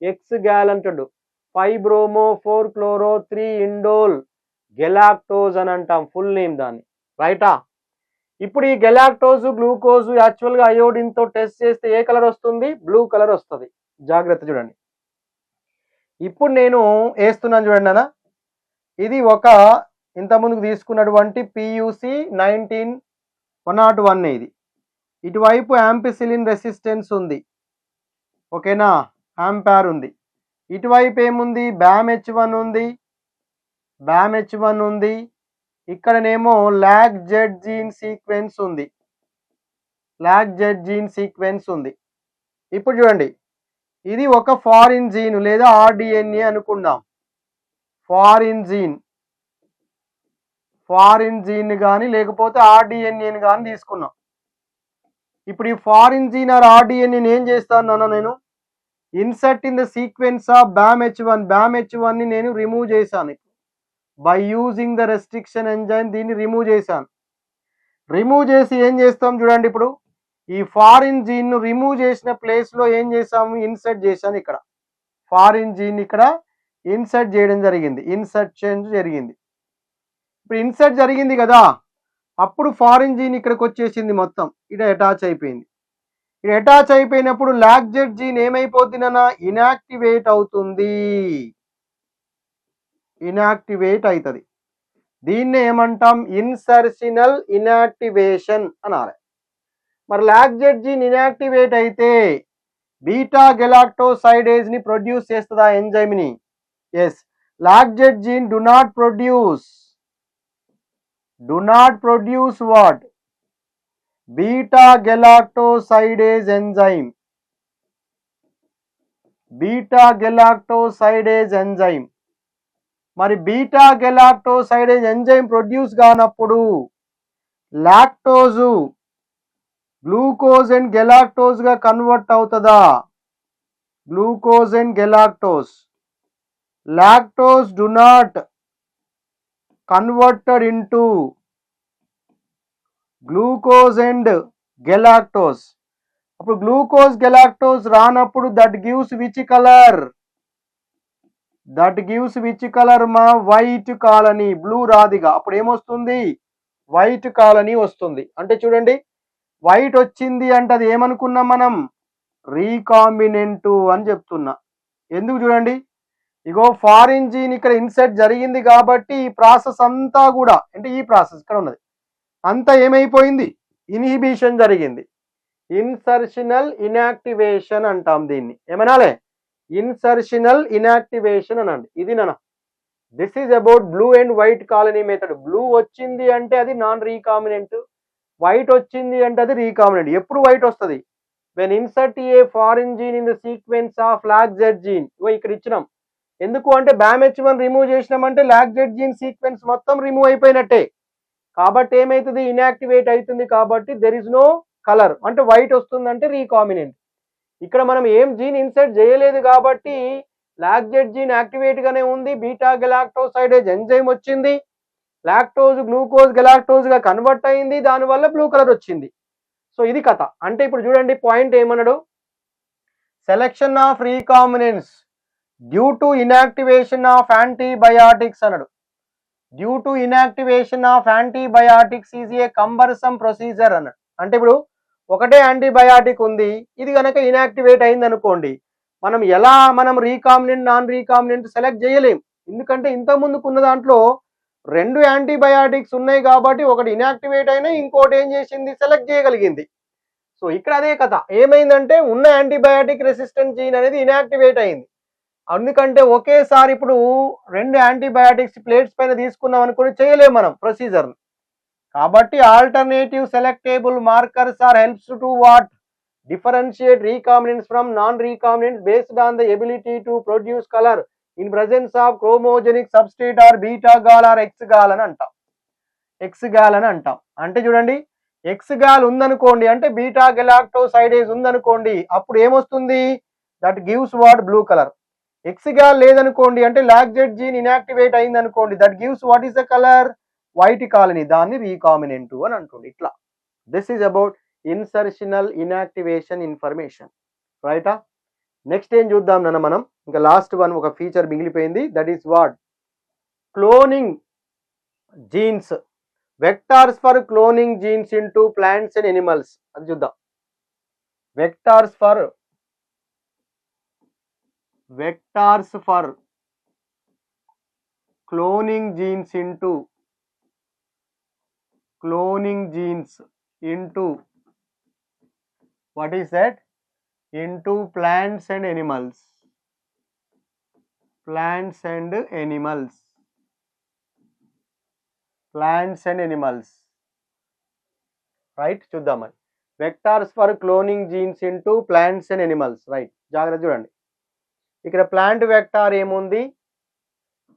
ఎక్స్ గ్యాల్ అంటాడు, 5 బ్రోమో 4 క్లోరో 3 ఇండోల్ గెలాక్టోజ్ అని అంటాం ఫుల్ నేమ్ దాన్ని, రైటా. ఇప్పుడు ఈ గెలాక్టోజ్ గ్లూకోజ్ యాక్చువల్ గా అయోడిన్ తో టెస్ట్ చేస్తే ఏ కలర్ వస్తుంది, బ్లూ కలర్ వస్తుంది. జాగ్రత్త చూడండి. ఇప్పుడు నేను వేస్తున్నాను చూడండి అన్న, ఇది ఒక ఇంతకుముందుకు తీసుకున్నటువంటి PUC 101 ఇది. ఇటువైపు యాంపిసిలిన్ రెసిస్టెన్స్ ఉంది, ఓకేనా, యాంపార్ ఉంది. ఇటువైపు ఏముంది, బ్యామ్ H1 ఉంది, ఇక్కడనేమో లాక్ జెడ్ జీన్ సీక్వెన్స్ ఉంది, ఇప్పుడు చూడండి, ఇది ఒక ఫారిన్ జీన్ లేదా RDNA అనుకుందాం, ఫారిన్ జీన్. ఫారిన్ జీన్ కానీ లేకపోతే ఆర్డిఎన్ఏని కానీ తీసుకున్నాం. ఇప్పుడు ఈ ఫారిన్ జీన్ ఆర్ ఆర్డిఎన్ఏని ఏం చేస్తాను నేను, insert in the sequence of BAM-H1 ని నేను రిమూవ్ చేశాను by using the restriction enzyme. దీన్ని రిమూవ్ చేశాను. రిమూవ్ చేసి ఏం చేస్తాం చూడండి, ఇప్పుడు ఈ ఫారిన్ జీన్ను రిమూవ్ చేసిన ప్లేస్లో ఏం చేసాము, ఇన్సర్ట్ చేశాను. ఇక్కడ ఫారిన్ జీన్ ఇక్కడ ఇన్సర్ట్ చేయడం జరిగింది, ఇన్సర్షన్ జరిగింది. ఇప్పుడు ఇన్సర్ట్ జరిగింది కదా, అప్పుడు ఫారిన్ జీన్ ఇక్కడికి వచ్చేసింది, మొత్తం ఇక్కడ అటాచ్ అయిపోయింది. ఇక్కడ అటాచ్ అయిపోయినప్పుడు లాక్జెట్ జీన్ ఏమైపోద్ది నాన్న, ఇనాక్టివేట్ అవుతుంది, ఇనాక్టివేట్ అవుతుంది. దీన్ని ఏమంటాం, ఇన్సర్షనల్ ఇనాక్టివేషన్ అనాలి. మరి లాక్జెట్ జీన్ ఇనాక్టివేట్ అయితే బీటా గెలాక్టోసైడేజ్ ని ప్రొడ్యూస్ చేస్తుందా ఎంజైమ్ ని? Yes. LacZ gene do not produce what, beta galactosidase enzyme, beta galactosidase enzyme. మరి బీటా గెలాక్టోసైడేజ్ ఎంజైమ్ ప్రొడ్యూస్ కానప్పుడు లాక్టోజు గ్లూకోజ్ అండ్ గెలాక్టోజ్ గా కన్వర్ట్ అవుతుందా? Glucose and galactose. Lactose do not converted into glucose and galactose. అప్పుడు glucose galactose రానప్పుడు that gives which colour, మా white colony, blue రాదిగా. అప్పుడు ఏమొస్తుంది, వైట్ కాలనీ వస్తుంది. అంటే చూడండి, వైట్ వచ్చింది అంటే అది ఏమనుకున్నాం మనం, రీకాంబినెంట్ అని చెప్తున్నా. ఎందుకు చూడండి, ఇగో ఫారిన్ జీన్ ఇక్కడ ఇన్సర్ట్ జరిగింది కాబట్టి ఈ ప్రాసెస్ అంతా కూడా, అంటే ఈ ప్రాసెస్ ఇక్కడ ఉన్నది అంతా ఏమైపోయింది, ఇన్హిబిషన్ జరిగింది. ఇన్సర్షనల్ ఇనాక్టివేషన్ అంటాం దీన్ని. ఏమనాలే, ఇన్సర్షనల్ ఇనాక్టివేషన్ అనండి. ఇది నాన్న, this is about blue and white colony method. Blue వచ్చింది అంటే అది నాన్ రీకాంబినెంట్, వైట్ వచ్చింది అంటే అది రీకాంబినెంట్. ఎప్పుడు వైట్ వస్తుంది, when insert a foreign gene in the sequence of lacZ gene. ఇక్కడ ఇచ్చినాం, ఎందుకు అంటే BAM-H1 రిమూవ్ చేసినామంటే లాక్జెట్ జీన్ సీక్వెన్స్ మొత్తం రిమూవ్ అయిపోయినట్టే. కాబట్టి ఏమైతుంది, ఇన్యాక్టివేట్ అవుతుంది. కాబట్టి దెర్ ఇస్ నో కలర్, అంటే వైట్ వస్తుంది, అంటే రీకాంబినెంట్. ఇక్కడ మనం ఏం జీన్ ఇన్సర్ట్ చేయలేదు కాబట్టి లాక్జెట్ జీన్ యాక్టివేట్ గానే ఉంది, బీటా గెలాక్టోసైడేజ్ ఎంజైమ్ వచ్చింది, లాక్టోజ్ గ్లూకోజ్ గెలాక్టోజ్ గా కన్వర్ట్ అయింది, దానివల్ల బ్లూ కలర్ వచ్చింది. సో ఇది కథ. అంటే ఇప్పుడు చూడండి, పాయింట్ ఏమన్నాడు, selection of recombinants due to inactivation of antibiotics అన్నాడు. Due to inactivation of antibiotics is a cumbersome procedure అన్నాడు. అంటే ఇప్పుడు ఒకటే యాంటీబయాటిక్ ఉంది, ఇది కనుక ఇనాక్టివేట్ అయింది అనుకోండి, మనం రీకాంబినెంట్ నాన్ రీకాంబినెంట్ సెలెక్ట్ చేయలేం. ఎందుకంటే ఇంత ముందుకున్న దాంట్లో 2 యాంటీబయాటిక్స్ ఉన్నాయి కాబట్టి ఒకటి ఇనాక్టివేట్ అయినా ఇంకోటి ఏం చేసింది, సెలెక్ట్ చేయగలిగింది. సో ఇక్కడ అదే కథ. ఏమైందంటే ఉన్న యాంటీబయాటిక్ రెసిస్టెంట్ జీన్ అనేది ఇనాక్టివేట్ అయింది. అందుకంటే ఒకేసారి ఇప్పుడు 2 యాంటీబయాటిక్స్ ప్లేట్స్ పైన తీసుకున్నాం అనుకుని చేయలేము మనం ప్రొసీజర్. కాబట్టి alternative selectable markers are helps to what, differentiate recombinants from non-recombinants based on the ability to produce color in presence of chromogenic substrate or beta gal or X gal అని అంటాం. X gal అని అంటాం. అంటే చూడండి, X gal ఉందనుకోండి, అంటే beta గెలాక్టోసైడేజ్ ఉందనుకోండి, అప్పుడు ఏమొస్తుంది, that gives what, blue colour. X gal లేదనుకోండి, అంటే లాక్జెట్ జీన్ ఇనాక్టివేట్ అయింది అనుకోండి, that gives what is the colour, white colony. దాన్ని రీకాంబినెంట్ అని అంటుంది. ఇట్లా this is about insertional inactivation information, రైటా? నెక్స్ట్ ఏం చూద్దాం నాన్న మనం, ఇంకా లాస్ట్ వన్ ఒక ఫీచర్ మిగిలిపోయింది, that is what, cloning genes, vectors for cloning genes into plants and animals. అది చూద్దాం. Vectors for cloning genes into what is that, into plants and animals, right. చూద్దాం మరి, vectors for cloning genes into plants and animals, right. జాగ్రత్త చూడండి, ఇక్కడ plant vector ఏముంది,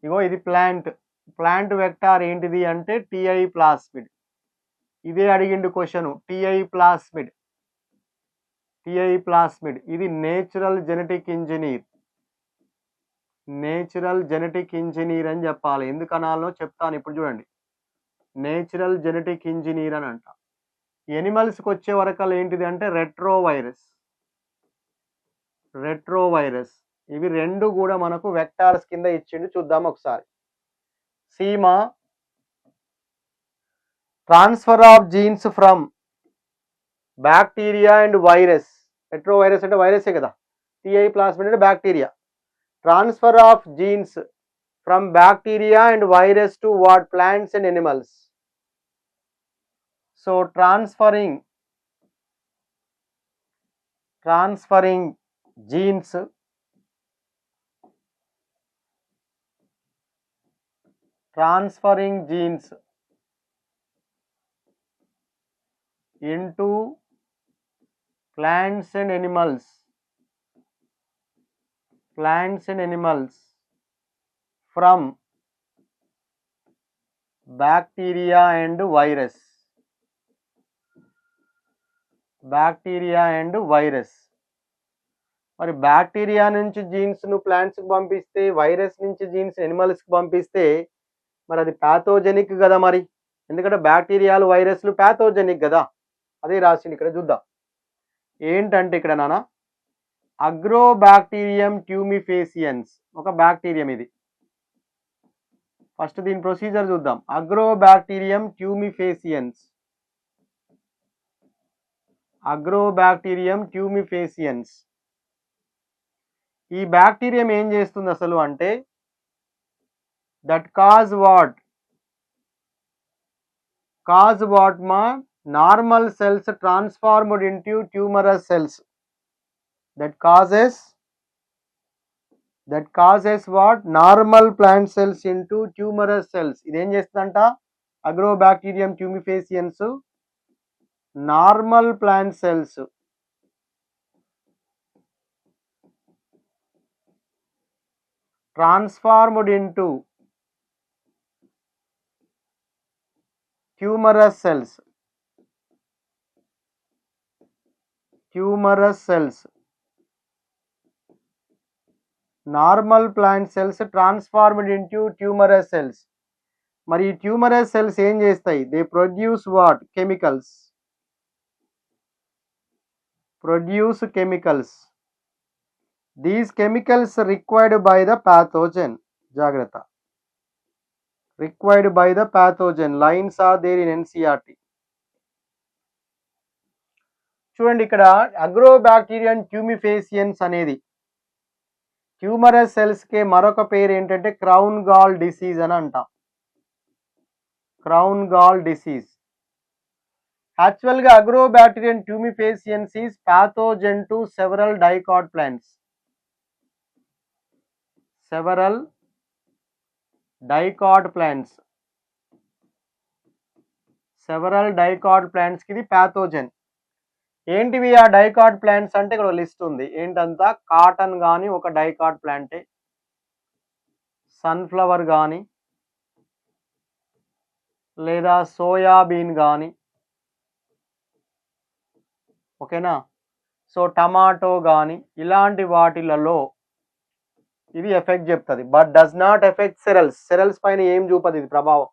ఇగో ఇది plant, plant vector ఏంటిది అంటే టిఐ ప్లాస్మిడ్. ఇదే అడిగిండు క్వశ్చన్. టిఐ ప్లాస్మిడ్ ఇది నేచురల్ జెనెటిక్ ఇంజనీర్ అని చెప్పాలి. ఎందుకనాలో చెప్తాను ఇప్పుడు చూడండి. నేచురల్ జెనెటిక్ ఇంజనీర్ అని అంట. ఎనిమల్స్కి వచ్చే వరకు ఏంటిది అంటే రెట్రోవైరస్. ఇవి రెండు కూడా మనకు వెక్టార్స్ కింద ఇచ్చిండు. చూద్దాం ఒకసారి. Seema transfer of jeans from bacteria and virus. Retrovirus అంటే వైరసే కదా. టిఐ ప్లాస్మిడ్ అంటే bacteria. Transfer of jeans from bacteria and virus to what plants and animals. So transferring jeans into plants and animals from bacteria and virus. మరి bacteria నుంచి జీన్స్ను ప్లాంట్స్కి పంపిస్తే, virus నుంచి jeans ఎనిమల్స్కి పంపిస్తే మరి అది ప్యాథోజెనిక్ కదా మరి. ఎందుకంటే బ్యాక్టీరియాలు వైరస్లు ప్యాథోజెనిక్ కదా. అదే రాసింది ఇక్కడ. చూద్దాం ఏంటంటే ఇక్కడ నాన్న అగ్రోబ్యాక్టీరియం ట్యూమిఫేసియన్స్ ఒక బ్యాక్టీరియం. ఇది ఫస్ట్ దీని ప్రొసీజర్ చూద్దాం. అగ్రోబ్యాక్టీరియం ట్యూమిఫేసియన్స్. ఈ బ్యాక్టీరియం ఏం చేస్తుంది అసలు అంటే దట్ కాజ్ వాట్ మా normal cells transformed into tumorous cells. That causes what normal plant cells into tumorous cells. ఇదేం చేస్తుందంట Agrobacterium tumefaciens normal plant cells transformed into tumorous cells. Normal plant cells transformed into tumorous cells. మరి ఈ tumorous cells ఏం చేస్తాయి? They produce what? Chemicals. These chemicals required by the pathogen. Jagrata. Required by the pathogen. Lines are there in NCERT. చూడండి ఇక్కడ అగ్రోబ్యాక్టీరియం ట్యూమిఫేసియన్స్ అనేది ట్యూమరస్ cells కే మరొక పేరు ఏంటంటే క్రౌన్ గాల్ డిసీజ్ అని అంటాం. యాక్చువల్గా Agrobacterium tumefaciens is pathogen to several dicot plants. Several dicot ప్లాంట్స్కి ఇది ప్యాథోజన్. ఏంటివి ఆ డైకాట్ ప్లాంట్స్ అంటే ఇక్కడ లిస్ట్ ఉంది. ఏంటంతా కాటన్ కానీ ఒక డైకాట్ ప్లాంటే, సన్ఫ్లవర్ కానీ లేదా సోయాబీన్ కానీ, ఓకేనా. సో టమాటో కానీ ఇలాంటి వాటిలలో ఇది ఎఫెక్ట్ చెప్తుంది. But does not effect cereals పైన ఏం చూపదు ఇది ప్రభావం.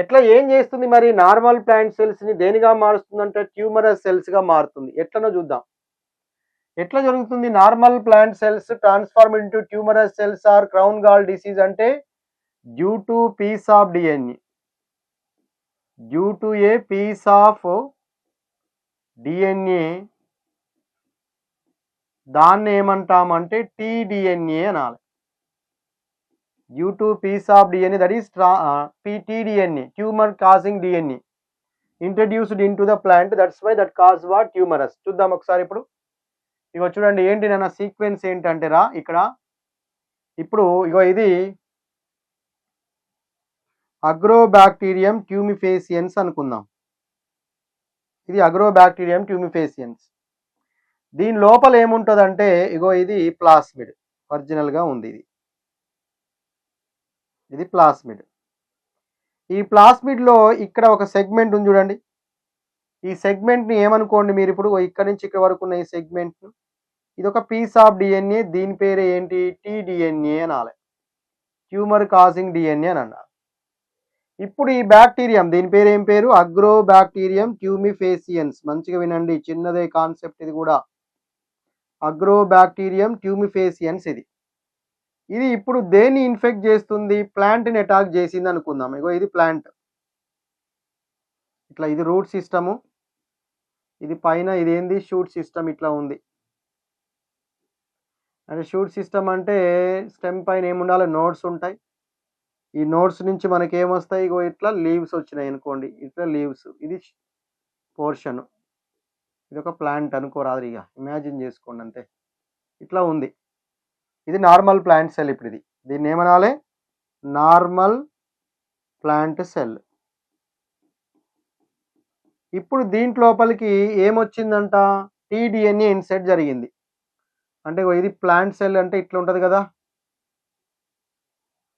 ఎట్లా ఏం చేస్తుంది మరి? నార్మల్ ప్లాంట్ సెల్స్ని దేనిగా మారుస్తుందంటే ట్యూమరస్ సెల్స్గా మారుతుంది. ఎట్లనో చూద్దాం. ఎట్లా జరుగుతుంది? Normal plant cells transform into tumorous cells or crown gall disease అంటే due to piece of DNA దాన్ని ఏమంటామంటే టీడీఎన్ఏ అనాలి. Due to piece of DNA that is TDNA, tumour causing DNA introduced in to the plant. That's why that cause what? Tumorous. చూద్దాం ఒకసారి ఇప్పుడు. ఇగో చూడండి ఏంటి నాన్న సీక్వెన్స్ ఏంటంటే ఇక్కడ ఇప్పుడు ఇగో ఇది అగ్రోబ్యాక్టీరియం ట్యూమిఫేసియన్స్ అనుకుందాం. ఇది అగ్రోబ్యాక్టీరియం ట్యూమిఫేసియన్స్. దీని లోపల ఏముంటుందంటే ఇగో ఇది ప్లాస్మిడ్ ఒరిజినల్గా ఉంది. ఇది ఇది ప్లాస్మిడ్. ఈ ప్లాస్మిడ్లో ఇక్కడ ఒక సెగ్మెంట్ ఉంది చూడండి. ఈ సెగ్మెంట్ని ఏమనుకోండి మీరు ఇప్పుడు ఇక్కడ నుంచి ఇక్కడ వరకు ఉన్న ఈ సెగ్మెంట్, ఇది ఒక పీస్ ఆఫ్ డిఎన్ఏ. దీని పేరు ఏంటి? టీడిఎన్ఏ అనాలి. ట్యూమర్ కాజింగ్ డిఎన్ఏ అని అన్నారు. ఇప్పుడు ఈ బ్యాక్టీరియం, దీని పేరు ఏం పేరు? అగ్రోబ్యాక్టీరియం ట్యూమిఫేసియన్స్. మంచిగా వినండి, చిన్నదే కాన్సెప్ట్ ఇది కూడా. అగ్రోబ్యాక్టీరియం ట్యూమిఫేసియన్స్ ఇది ఇప్పుడు దేన్ని ఇన్ఫెక్ట్ చేస్తుంది? ప్లాంట్ని అటాక్ చేసింది అనుకుందాం. ఇగో ఇది ప్లాంట్, ఇట్లా ఇది రూట్ సిస్టము, ఇది పైన ఇదేంది? షూట్ సిస్టమ్ ఇట్లా ఉంది. అంటే షూట్ సిస్టమ్ అంటే స్టెమ్ పైన ఏముండాలి? నోట్స్ ఉంటాయి. ఈ నోట్స్ నుంచి మనకి ఏమొస్తాయి? ఇగో ఇట్లా లీవ్స్ వచ్చినాయి అనుకోండి, ఇట్లా లీవ్స్, ఇది పోర్షన్. ఇది ఒక ప్లాంట్ అనుకోరాదు, ఇక ఇమాజిన్ చేసుకోండి అంతే. ఇట్లా ఉంది. ఇది నార్మల్ ప్లాంట్ సెల్. ఇప్పుడు దీన్ని ఏమనాలి? Normal plant cell. ఇప్పుడు దీంట్లోపలికి ఏమొచ్చిందంట? టీడిఎన్ఏ ఇన్సెట్ జరిగింది. అంటే ఇది ప్లాంట్ సెల్ అంటే ఇట్లా ఉంటుంది కదా,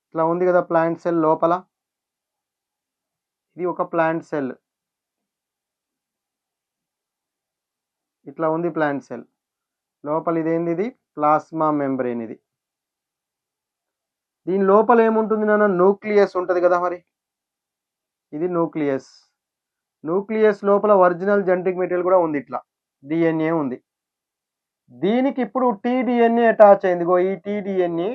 ఇట్లా ఉంది కదా ప్లాంట్ సెల్ లోపల. ఇది ఒక ప్లాంట్ సెల్, ఇట్లా ఉంది ప్లాంట్ సెల్ లోపల. ఇదేంది? ఇది ప్లాస్మా మెంబ్రేన్. దీని లోపల ఏముంటుంది నాన్న? న్యూక్లియస్ ఉంటుంది కదా. మరి ఇది న్యూక్లియస్. న్యూక్లియస్ లోపల ఒరిజినల్ జెనెటిక్ మెటీరియల్ కూడా ఉంది, ఇట్లా డిఎన్ఏ ఉంది. దీనికి ఇప్పుడు టీడిఎన్ఏ అటాచ్ అయింది. ఈ టీడిఎన్ఏ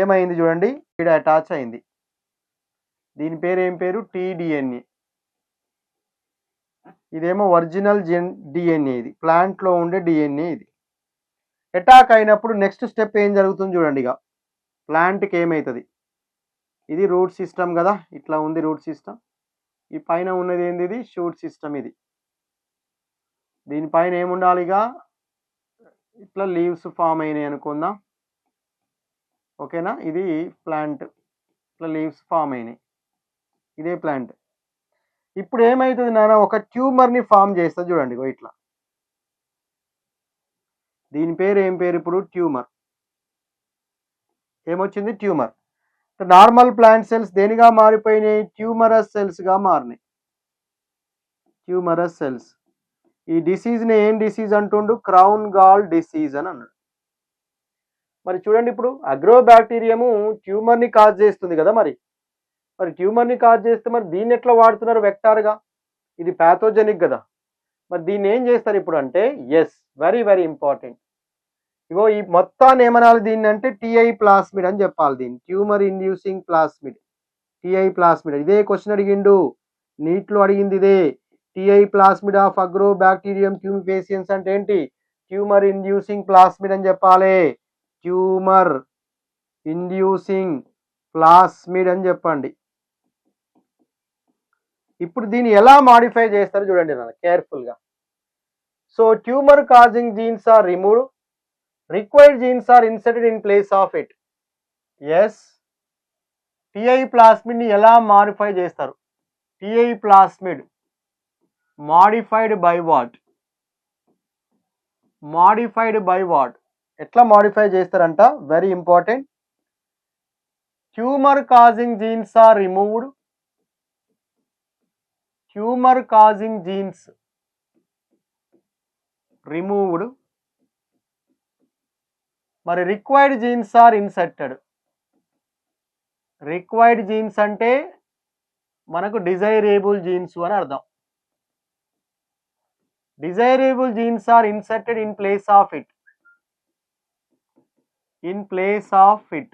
ఏమైంది చూడండి, ఇక్కడ అటాచ్ అయింది. దీని పేరు ఏం పేరు? టీడిఎన్ఏ. ఇదేమో ఒరిజినల్ డిఎన్ఏ, ఇది ప్లాంట్లో ఉండే డిఎన్ఏ. ఇది అటాక్ అయినప్పుడు నెక్స్ట్ స్టెప్ ఏం జరుగుతుంది చూడండి. ఇక ప్లాంట్కి ఏమవుతుంది? ఇది రూట్ సిస్టమ్ కదా, ఇట్లా ఉంది రూట్ సిస్టమ్. ఈ పైన ఉన్నది ఏంది? ఇది షూట్ సిస్టమ్. దీనిపైన ఏముండాలి? ఇక ఇట్లా లీవ్స్ ఫామ్ అయినాయి అనుకుందాం, ఓకేనా. ఇది ప్లాంట్, ఇట్లా లీవ్స్ ఫామ్ అయినాయి, ఇదే ప్లాంట్. ఇప్పుడు ఏమవుతుంది నాన్న? ఒక ట్యూమర్ని ఫామ్ చేస్తుంది చూడండి, ఇట్లా. దీని పేరు ఏం పేరు? ఇప్పుడు ట్యూమర్. ఏమొచ్చింది? ట్యూమర్. నార్మల్ ప్లాంట్ సెల్స్ దేనిగా మారిపోయినాయి? ట్యూమరస్ సెల్స్గా మారినాయి. ట్యూమరస్ సెల్స్. ఈ డిసీజ్ని ఏం డిసీజ్ అంటుండు? క్రౌన్ గాల్ డిసీజ్ అని అన్నాడు. మరి చూడండి, ఇప్పుడు అగ్రోబ్యాక్టీరియము ట్యూమర్ని కాజ్ చేస్తుంది కదా. మరి ట్యూమర్ని కాజ్ చేస్తే మరి దీన్ని ఎట్లా వాడుతున్నారు? వెక్టార్గా. ఇది ప్యాథోజెనిక్ కదా. మరి దీన్ని ఏం చేస్తారు ఇప్పుడు అంటే? Yes, very very important. ఇగో ఈ మొత్తాన్ని ఏమనాలి దీన్ని అంటే? టిఐ ప్లాస్మిడ్ అని చెప్పాలి. దీన్ని tumour inducing plasmid, TI plasmid. ఇదే క్వశ్చన్ అడిగిండు, నీట్లో అడిగింది ఇదే. టిఐ ప్లాస్మిడ్ ఆఫ్ అగ్రోబ్యాక్టీరియం ట్యూమిఫేసియన్స్ అంటే ఏంటి? ట్యూమర్ ఇండ్యూసింగ్ ప్లాస్మిడ్ అని చెప్పాలి. ట్యూమర్ ఇండ్యూసింగ్ ప్లాస్మిడ్ అని చెప్పండి. ఇప్పుడు దీన్ని ఎలా మాడిఫై చేస్తారు చూడండి నాన్న కేర్ఫుల్గా. So tumour causing genes are removed, required genes are inserted in place of it. Yes, Ti ప్లాస్మిడ్ని ఎలా మాడిఫై చేస్తారు? Ti plasmid modified by what? Modified by what? ఎట్లా మాడిఫై చేస్తారంట? Very important. Tumour causing genes are removed, tumour causing genes removed, మరి required genes are inserted. Required genes అంటే మనకు desirable genes అని అర్థం. Desirable genes are inserted in place of it. In place of it.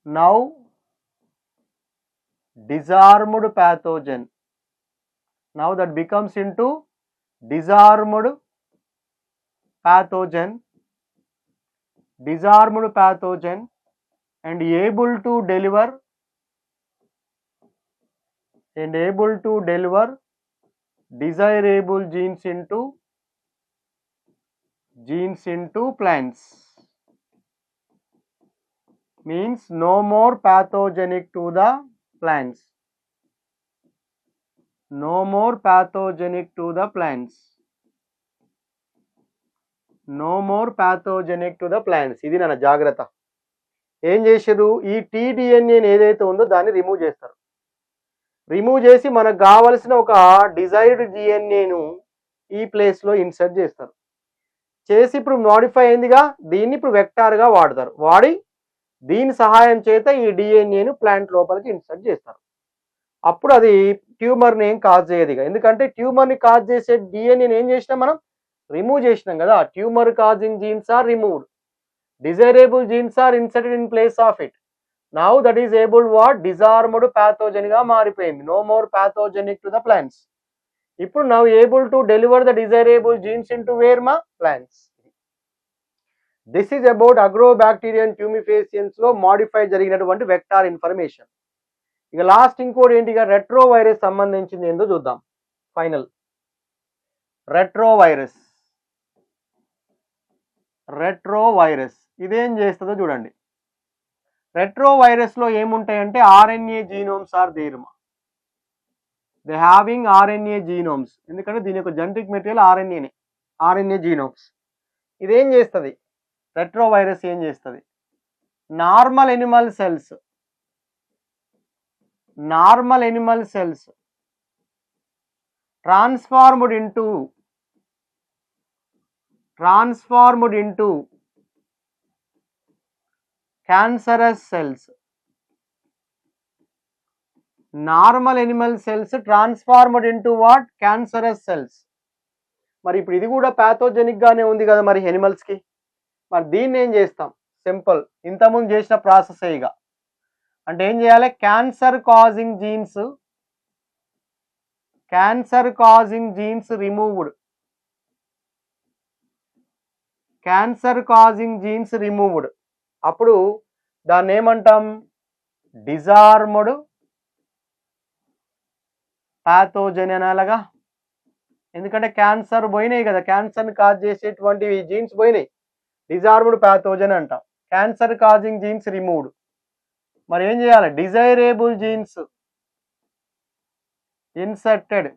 Now disarmed pathogen. Now that becomes into disarmed pathogen. Disarmed pathogen and able to deliver desirable genes into plants. Means no more pathogenic to the plants. No more pathogenic to the plants. No more pathogenic to the plants. ఇది నా జాగ్రత్త. ఏం చేశారు, ఈ టీడీఎన్ఏని ఏదైతే ఉందో దాన్ని remove చేస్తారు. రిమూవ్ చేసి మనకు కావలసిన ఒక డిజైర్డ్ డిఎన్ఏను ఈ ప్లేస్లో ఇన్సర్ట్ చేస్తారు. చేసి ఇప్పుడు మోడిఫై అయిందిగా, దీన్ని ఇప్పుడు వెక్టార్గా వాడతారు. వాడి దీని సహాయం చేత ఈ డిఎన్ఏను ప్లాంట్ లోపలికి ఇన్సర్ట్ చేస్తారు. అప్పుడు అది ట్యూమర్ని ఏం కాజ్ చేయదు. ఎందుకంటే ట్యూమర్ని కాజ్ చేసే డిఎన్ఏని ఏం చేసినాం, మనం రిమూవ్ చేసినాం కదా. Tumour causing genes are removed, desirable genes are inserted in place of it. Now that is able what, disarmed pathogen గా మారిపోయింది. No more pathogenic to the plants. ఇప్పుడు now able to deliver the desirable genes in to where మా plants. This is about Agrobacterium tumefaciens లో modify జరిగినటువంటి vector information. ఇక last ఇంకోటి ఏంటి, retro virus సంబంధించింది ఏందో చూద్దాం. Final retrovirus. Retrovirus ఇదేం చేస్తుందో చూడండి. రెట్రో వైరస్ లో ఏముంటాయంటే ఆర్ఎన్ఏ జీనోమ్స్ ఆర్ దేర్మా, దే హ్యావింగ్ ఆర్ఎన్ఏ జీనోమ్స్. ఎందుకంటే దీని యొక్క జెనెటిక్ మెటీరియల్ ఆర్ఎన్ఏనే, ఆర్ఎన్ఏ జీనోమ్స్. ఇదేం చేస్తుంది, రెట్రో వైరస్ ఏం చేస్తుంది, normal animal cells transformed into cancerous cells. Normal animal cells transformed into what, cancerous cells. మరి ఇప్పుడు ఇది కూడా ప్యాథోజెనిక్ గానే ఉంది కదా మరి ఎనిమల్స్ కి. మరి దీన్ని ఏం చేస్తాం, సింపుల్, ఇంతకుముందు చేసిన ప్రాసెస్ ఇక. అంటే ఏం చేయాలి, క్యాన్సర్ కాజింగ్ జీన్స్ రిమూవ్డ్. అప్పుడు దాన్ని ఏమంటాం, డిజార్మ్డ్ ప్యాథోజన్ అనాలగా. ఎందుకంటే క్యాన్సర్ పోయినాయి కదా, క్యాన్సర్ని కాజ్ చేసేటువంటి జీన్స్ పోయినాయి, డిజార్మ్డ్ ప్యాథోజన్ అంటాం. Cancer causing genes removed. మరి ఏం చేయాలి, desirable genes inserted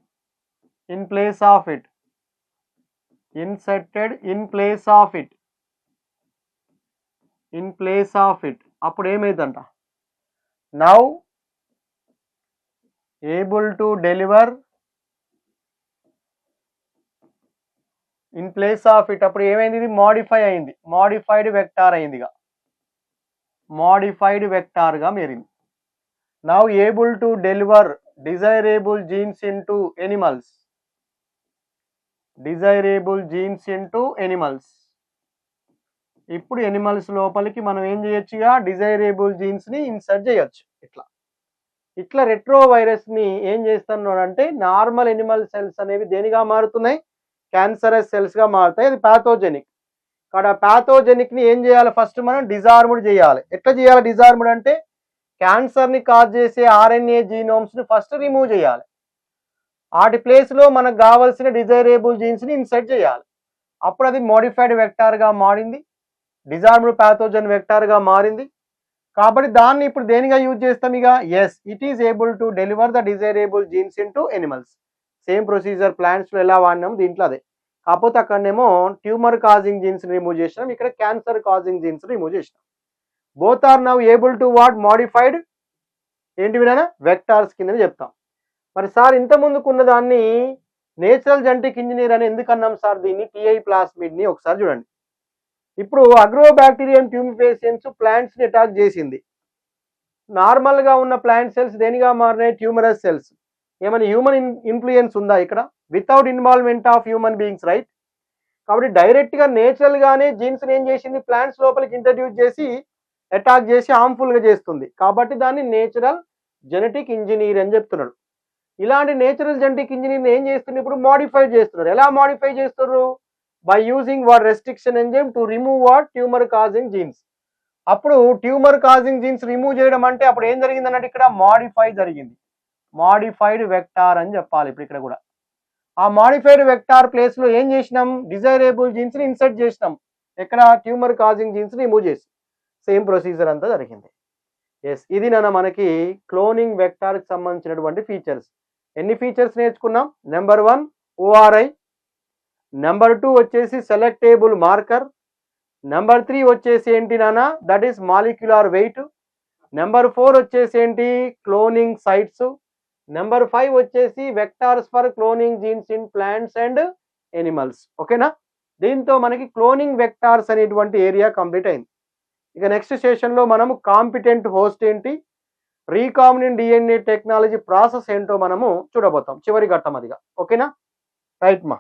in place of it. అప్పుడు ఏమైందంట, now able to deliver in place of it. అప్పుడు ఏమైంది, ఇది మోడిఫై అయింది, మోడిఫైడ్ వెక్టార్ అయింది, మోడిఫైడ్ వెక్టార్ గా మారింది. Now able to deliver desirable genes into animals. ఇప్పుడు ఎనిమల్స్ లోపలికి మనం ఏం చేయొచ్చుగా, డిజైరబుల్ జీన్స్ ని ఇన్సర్ట్ చేయొచ్చు. ఇట్లా రెట్రో వైరస్ ని ఏం చేస్తున్నాడు అంటే, నార్మల్ ఎనిమల్ సెల్స్ అనేవి దేనిగా మారుతున్నాయి, క్యాన్సరస్ సెల్స్ గా మారుతాయి. అది ప్యాథోజెనిక్. కాబట్టి ఆ ప్యాథోజెనిక్ ని ఏం చేయాలి, ఫస్ట్ మనం డిజార్మ్డ్ చేయాలి. ఎట్లా చేయాలి డిజార్మ్డ్ అంటే, క్యాన్సర్ ని కాజ్ చేసే ఆర్ఎన్ఏ జీనోమ్స్ ని ఫస్ట్ రిమూవ్ చేయాలి. వాటి ప్లేస్ లో మనకు కావాల్సిన డిజైరబుల్ జీన్స్ ని ఇన్సర్ట్ చేయాలి. అప్పుడు అది మోడిఫైడ్ వెక్టార్ గా మారింది, డిజార్మ్డ్ ప్యాథోజన్ వెక్టార్ గా మారింది. కాబట్టి దాన్ని ఇప్పుడు దేనిగా యూజ్ చేస్తాం ఇక, yes it is able to deliver the desirable genes into animals. Same procedure plants లో ఎలా వాడినాం దీంట్లో అదే. కాకపోతే అక్కడనేమో ట్యూమర్ కాజింగ్ జీన్స్ రిమూవ్ చేసినాం, ఇక్కడ క్యాన్సర్ కాజింగ్ జీన్స్ రిమూవ్ చేసినాం. Both are now able to what, modified ఏంటి వినా వెక్టార్స్ కింద చెప్తాం. మరి సార్ ఇంత ముందుకున్న దాన్ని నేచురల్ జెనెటిక్ ఇంజనీర్ అని ఎందుకు అన్నాం సార్, దీన్ని టిఐ ప్లాస్మిడ్ ని ఒకసారి చూడండి. ఇప్పుడు అగ్రోబాక్టీరియన్ ట్యూమిఫేసియన్స్ ప్లాంట్స్ ని అటాక్ చేసింది. నార్మల్ గా ఉన్న ప్లాంట్ సెల్స్ దేనిగా మారినాయి, ట్యూమరస్ సెల్స్. ఏమైనా హ్యూమన్ ఇన్ఫ్లుయెన్స్ ఉందా ఇక్కడ, without involvement of human beings, right. కాబట్టి డైరెక్ట్ గా నేచురల్ గానే జీన్స్ ఏం చేసింది, ప్లాంట్స్ లోపలికి ఇంట్రడ్యూస్ చేసి అటాక్ చేసి హార్మ్ఫుల్ గా చేస్తుంది. కాబట్టి దాన్ని నేచురల్ జెనెటిక్ ఇంజనీర్ అని చెప్తున్నాడు. ఇలాంటి నేచురల్ జెనెటిక్ ఇంజనీర్ ఏం చేస్తున్నారు, ఇప్పుడు మోడిఫై చేస్తున్నారు. ఎలా మోడిఫై చేస్తున్నారు, by using what restriction enzyme to remove what, tumour causing jeans. అప్పుడు ట్యూమర్ కాజింగ్ జీన్స్ రిమూవ్ చేయడం అంటే అప్పుడు ఏం జరిగింది అన్నట్టు, ఇక్కడ మోడిఫై జరిగింది, మోడిఫైడ్ వెక్టార్ అని చెప్పాలి. ఇప్పుడు ఇక్కడ కూడా ఆ మోడిఫైడ్ వెక్టార్ ప్లేస్ లో ఏం చేసినాం, డిజైరబుల్ జీన్స్ ని ఇన్సర్ట్ చేసినాం. ఎక్కడ, ట్యూమర్ కాజింగ్ జీన్స్ రిమూవ్ చేసి. సేమ్ ప్రొసీజర్ అంతా జరిగింది. ఎస్, ఇది మనకి క్లోనింగ్ వెక్టార్ కి సంబంధించినటువంటి ఫీచర్స్. ఎన్ని ఫీచర్స్ నేర్చుకున్నాం, నెంబర్ 1 ఓఆర్ఐ, నెంబర్ 2 వచ్చేసి సెలెక్టేబుల్ మార్కర్, నెంబర్ 3 వచ్చేసి ఏంటి నాన్న, that is molecular weight. Number 4 వచ్చేసి ఏంటి, క్లోనింగ్ సైట్స్. నెంబర్ 5 వచ్చేసి vectors for cloning jeans in plants and animals. ఓకేనా, దీంతో మనకి క్లోనింగ్ వెక్టార్స్ అనేటువంటి ఏరియా కంప్లీట్ అయింది. ఇక నెక్స్ట్ సెషన్లో మనము కాంపిటెంట్ హోస్ట్ ఏంటి, రీకాంబినెంట్ డిఎన్ఏ టెక్నాలజీ ప్రాసెస్ ఏంటో మనము చూడబోతాం, చివరి ఘట్టం అదిగా. ఓకేనా, రైట్ మా.